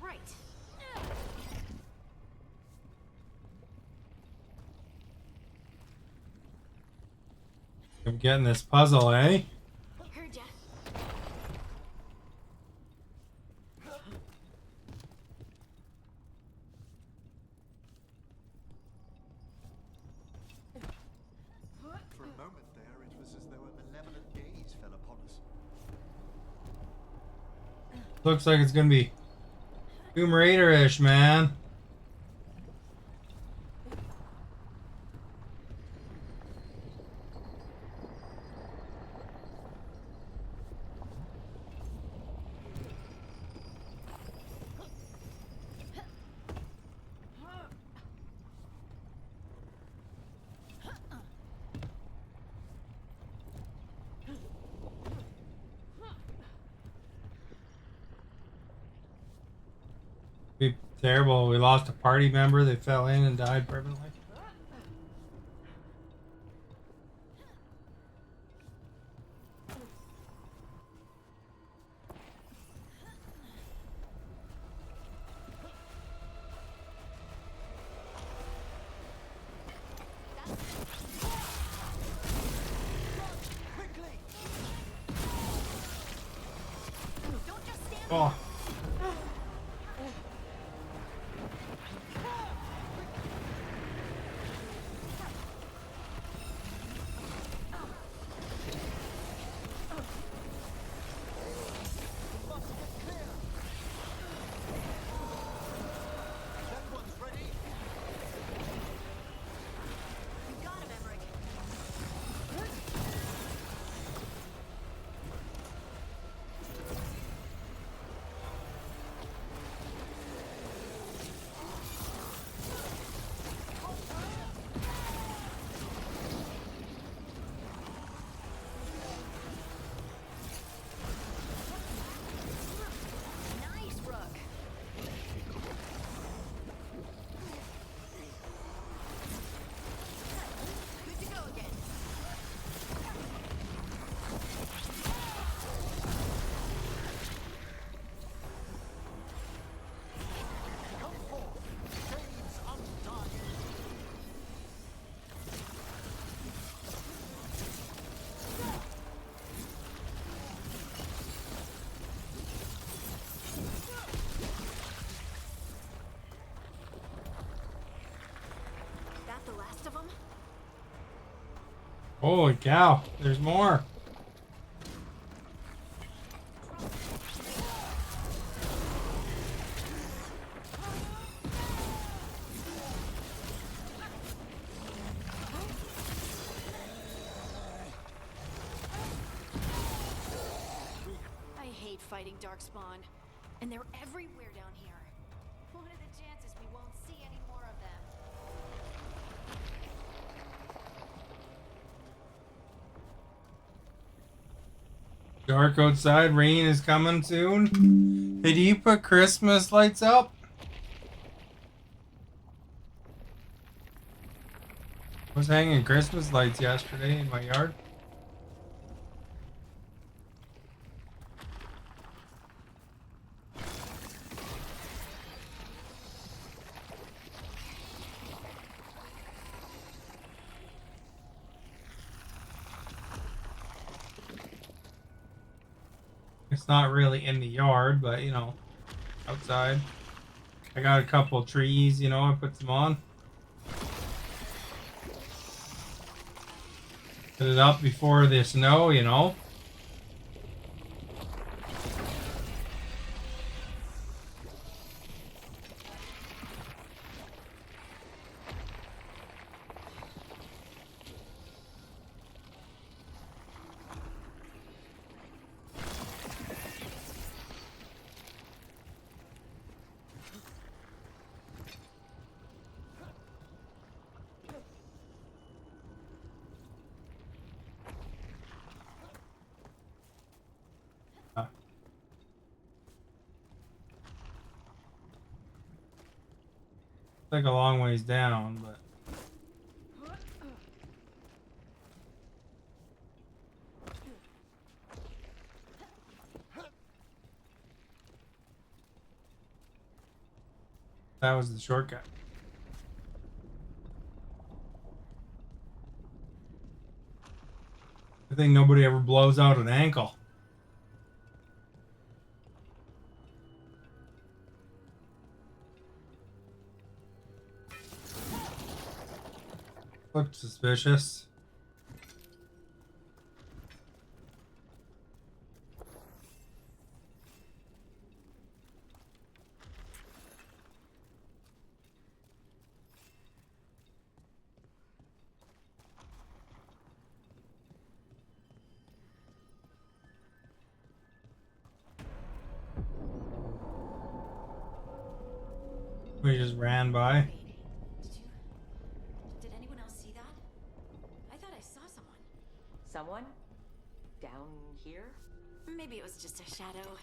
Right. I'm getting this puzzle, eh? Heard ya. For a moment there, it was as though a malevolent gaze fell upon us. Looks like it's gonna be Tomb Raider-ish, man. Be terrible. We lost a party member. They fell in and died permanently. Oh. Holy cow, there's more. I hate fighting Darkspawn, and they're everywhere down here. What are the chances we won't see any more of them? Dark outside, rain is coming soon. Did you put Christmas lights up? I was hanging Christmas lights yesterday in my yard. It's not really in the yard, but you know, outside. I got a couple trees, you know, I put some on. Put it up before the snow, you know. Like a long ways down, but that was the shortcut. I think nobody ever blows out an ankle. Looked suspicious. We just ran by. Did anyone else see that? I thought I saw someone. Someone? Down here? Maybe it was just a shadow.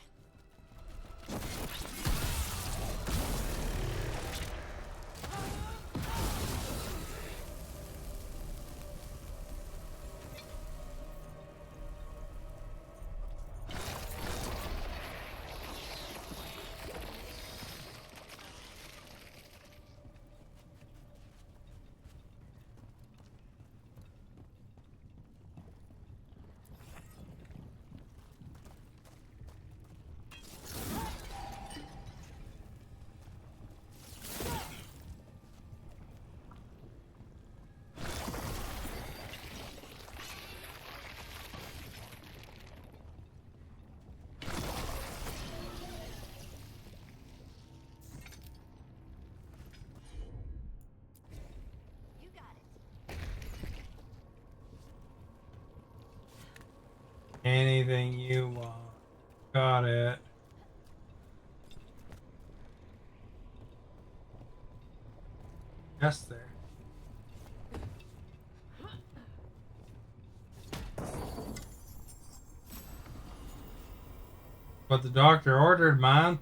Anything you want. Got it. Yes, there. What the doctor ordered, man.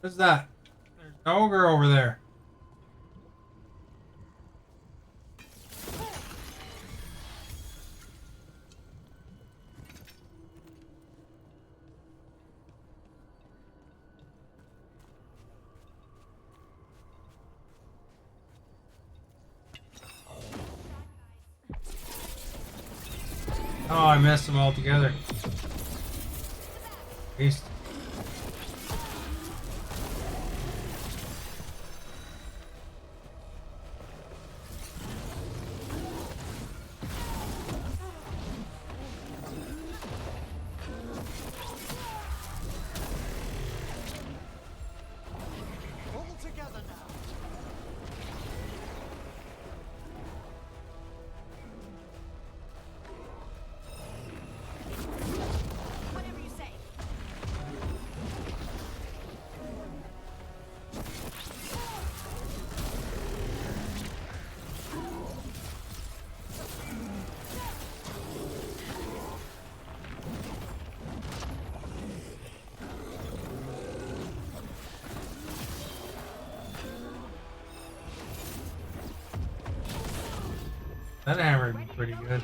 What's that? There's an ogre over there. Oh, I messed them all together. Waste. All together now. Whatever you say. That hammer would be pretty good.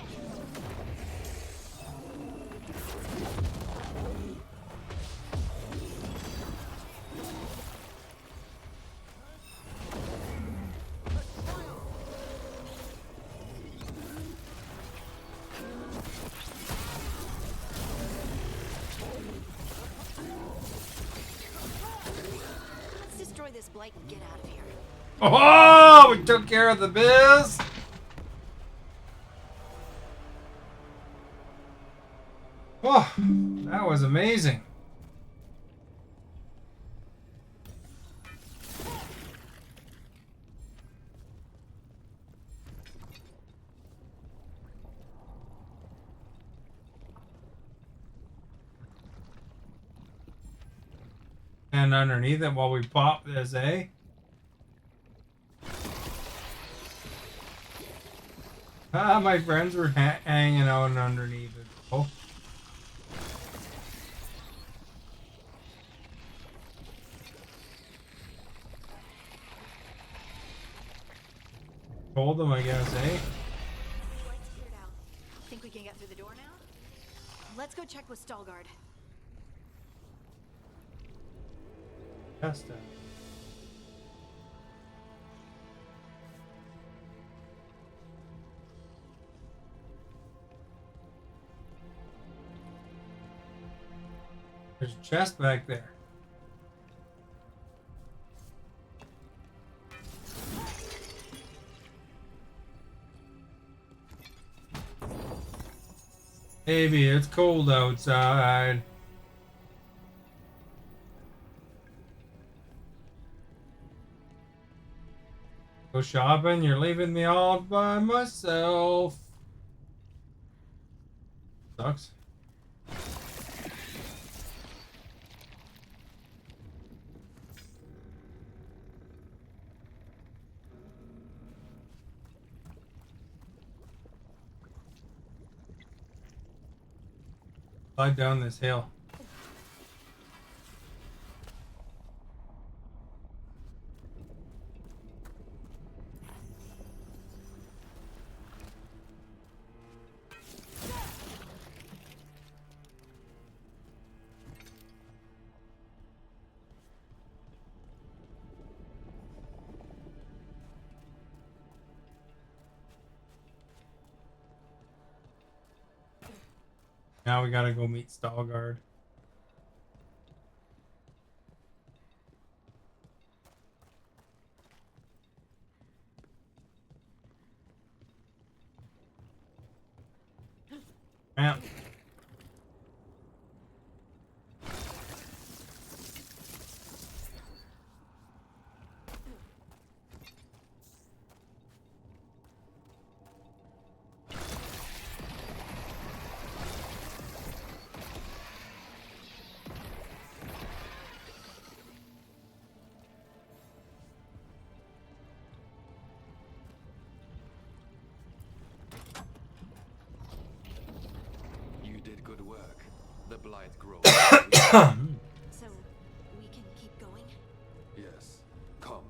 Let's destroy this blight and get out of here. Oh, we took care of the biz. Oh, that was amazing. And underneath it while we pop this, eh? Ah, my friends were hanging out underneath it. Oh. Told them, I guess, eh? Light's cleared out. Think we can get through the door now? Let's go check with Stalgard. Test it. There's a chest back there. Baby, it's cold outside. Go shopping, you're leaving me all by myself. Sucks. Slide down this hill. Now we gotta go meet Stalgard. Yeah. You did good work. The blight grows. So, we can keep going? Yes, come.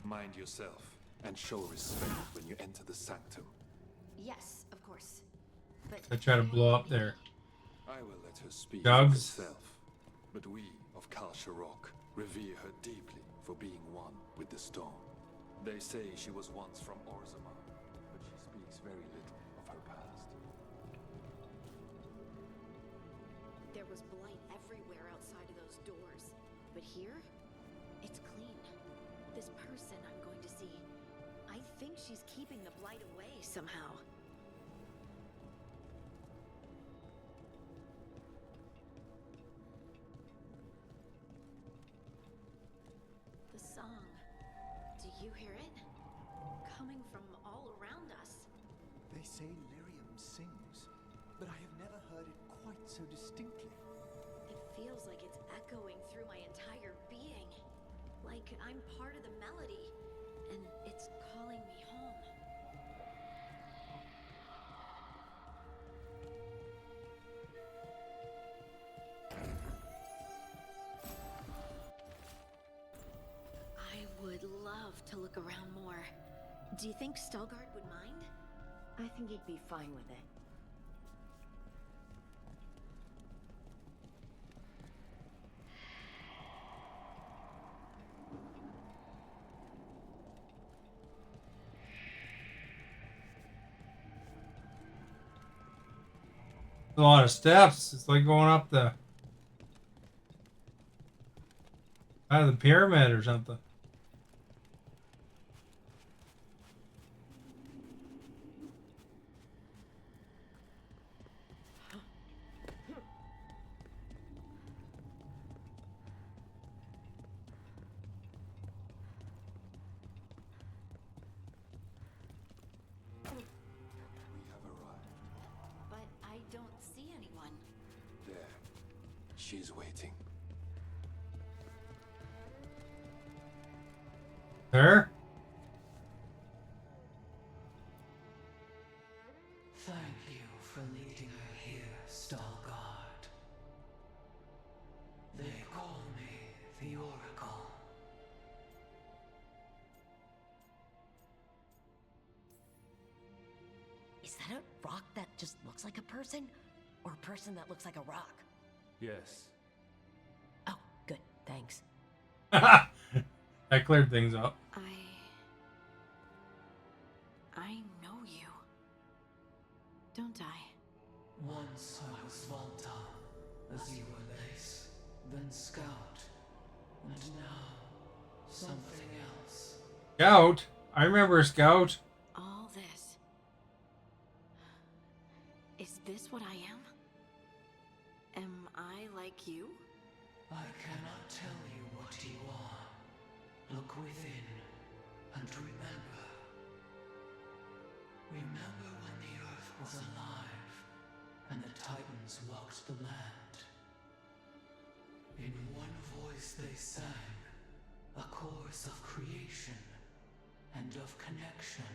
Mind yourself and show respect when you enter the sanctum. Yes, of course. But I try to blow up there. I will let her speak Dogs. for herself. But we of Kal Sharok revere her deeply for being one with the storm. They say she was once from Orzama, but she speaks very little of her past. There was blight everywhere outside of those doors. But here, it's clean. This person I'm going to see, I think she's keeping the blight away somehow. The song. Do you hear it? Coming from all around us. They say Lyrium sings, but I have never heard it quite so distinctly. It feels like it's echoing through my entire being. Like I'm part of the melody, and it's calling me home. I would love to look around more. Do you think Stalgard would mind? I think he'd be fine with it. A lot of steps. It's like going up the out of the pyramid or something. But I don't see anyone. There. She's waiting. There? Thank you for leading her here, Stalgard. They call me the Oracle. Is that a rock that just looks like a person? Or a person that looks like a rock? Yes. Oh, good. Thanks. That cleared things up. I know you. Don't I? Once I was Volta, as you were Lace, then Scout, and now something else. Scout? I remember Scout. All this. Is this what I am? Am I like you? I cannot tell you what you are. Look within and remember. Remember when the earth was alive and the Titans walked the land. In one voice they sang, a chorus of creation and of connection.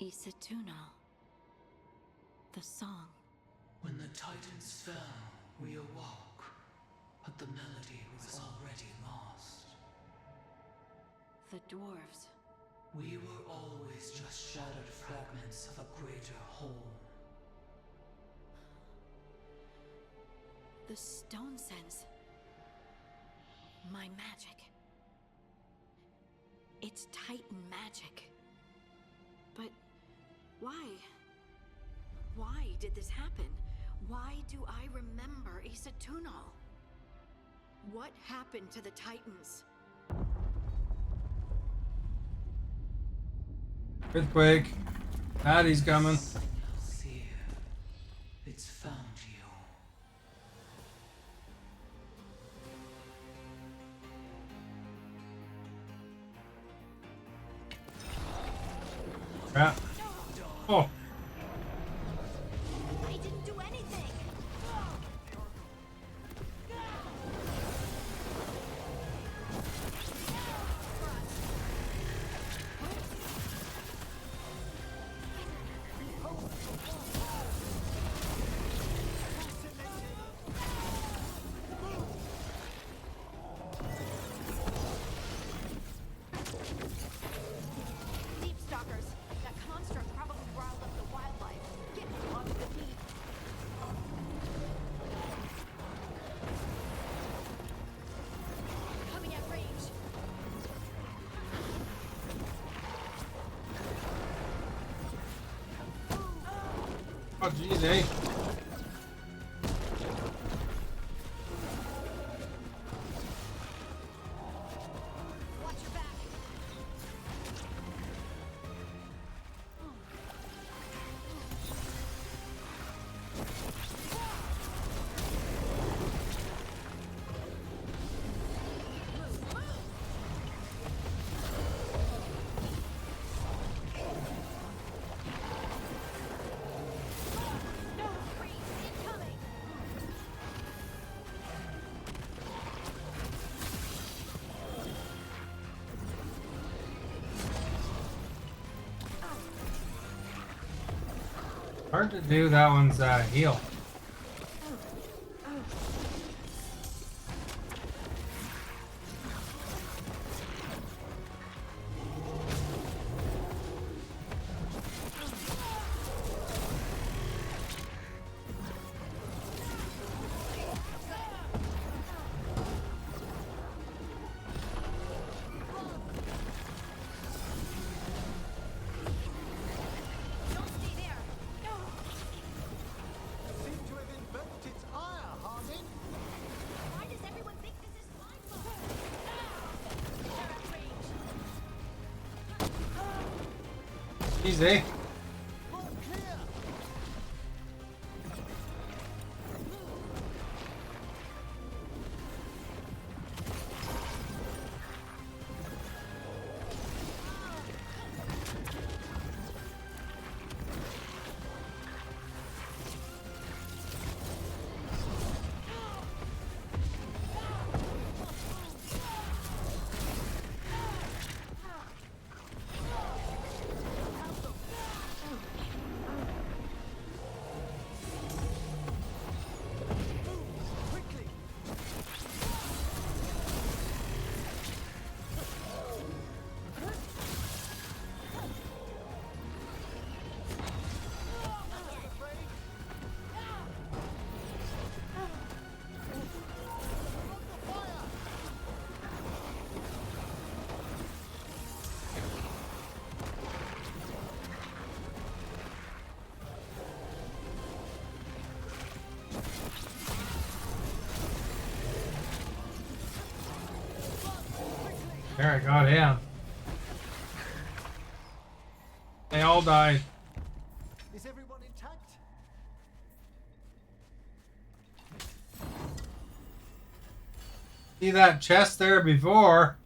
Isatuno. The song. When the Titans fell, we awoke, but the melody was already lost. The dwarves. We were always just shattered fragments of a greater whole. The stone sense. My magic. It's Titan magic. But why? Why did this happen? Why do I remember Isatuno? What happened to the Titans? Earthquake. Patty's coming. Else here. It's found you. Crap. Oh. I didn't do anything. Oh, geez, eh? Hard to do that one's heal. Easy. There, I got him. They all died. Is everyone intact? See that chest there before?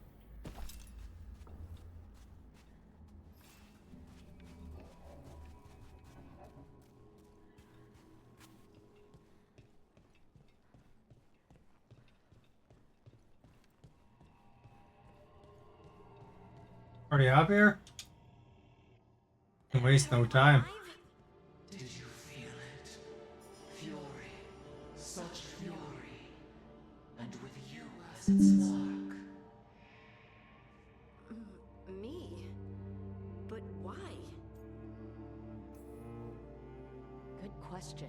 Already up here? Can waste no time. Did you feel it? Fury. Such fury. And with you as its mark. Me? But why? Good question.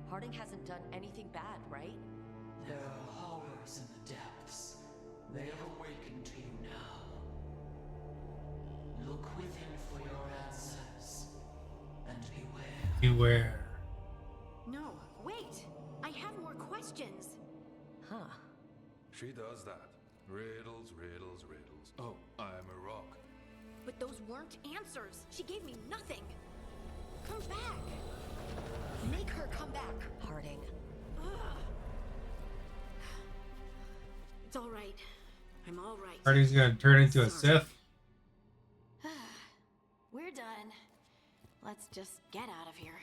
Harding hasn't done anything bad, right? There are horrors in the depths. They have awakened to you now. Look within for your answers. And beware. Beware. No, wait! I have more questions. Huh. She does that. Riddles, riddles, riddles. Oh, I'm a rock. But those weren't answers. She gave me nothing. Come back. Make her come back. Harding. Ugh. It's all right. I'm all right. Harding's gonna turn into a Sith. We're done. Let's just get out of here.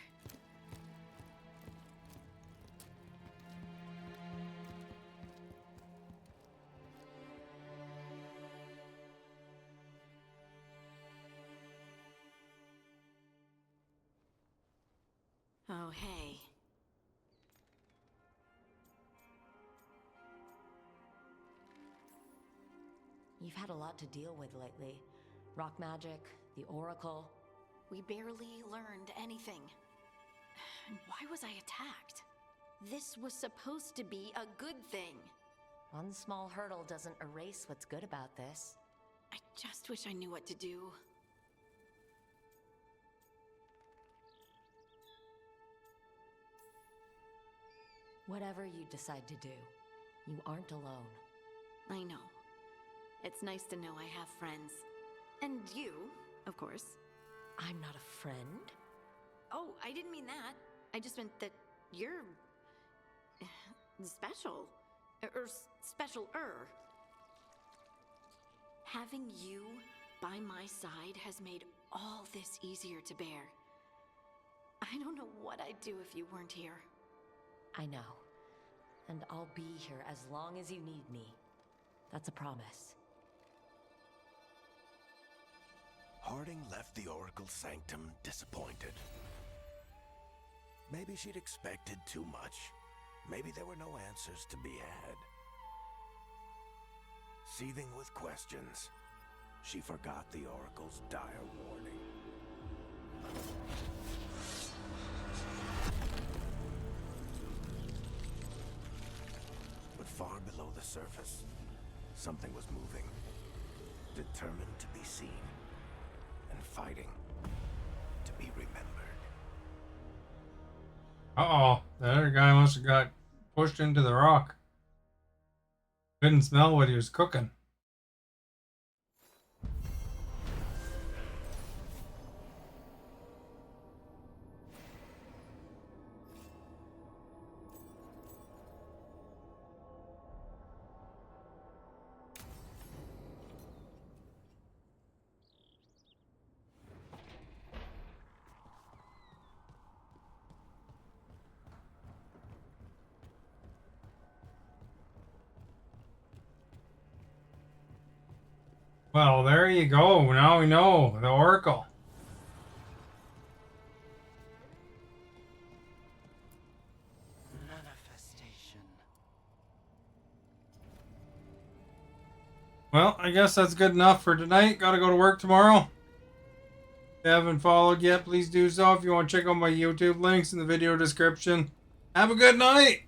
Oh, hey. You've had a lot to deal with lately. Rock magic, the Oracle. We barely learned anything. And why was I attacked? This was supposed to be a good thing. One small hurdle doesn't erase what's good about this. I just wish I knew what to do. Whatever you decide to do, you aren't alone. I know. It's nice to know I have friends. And you, of course. I'm not a friend. Oh, I didn't mean that. I just meant that you're... special. Or special-er. Having you by my side has made all this easier to bear. I don't know what I'd do if you weren't here. I know. And I'll be here as long as you need me. That's a promise. Harding left the Oracle Sanctum disappointed. Maybe she'd expected too much. Maybe there were no answers to be had. Seething with questions, she forgot the Oracle's dire warning. But far below the surface, something was moving. Determined to be seen. And fighting to be remembered. Uh-oh. The other guy must have got pushed into the rock. Couldn't smell what he was cooking. Well, there you go. Now we know the Oracle. Manifestation. Well, I guess that's good enough for tonight. Gotta go to work tomorrow. If you haven't followed yet, please do so. If you want to check out my YouTube links in the video description. Have a good night.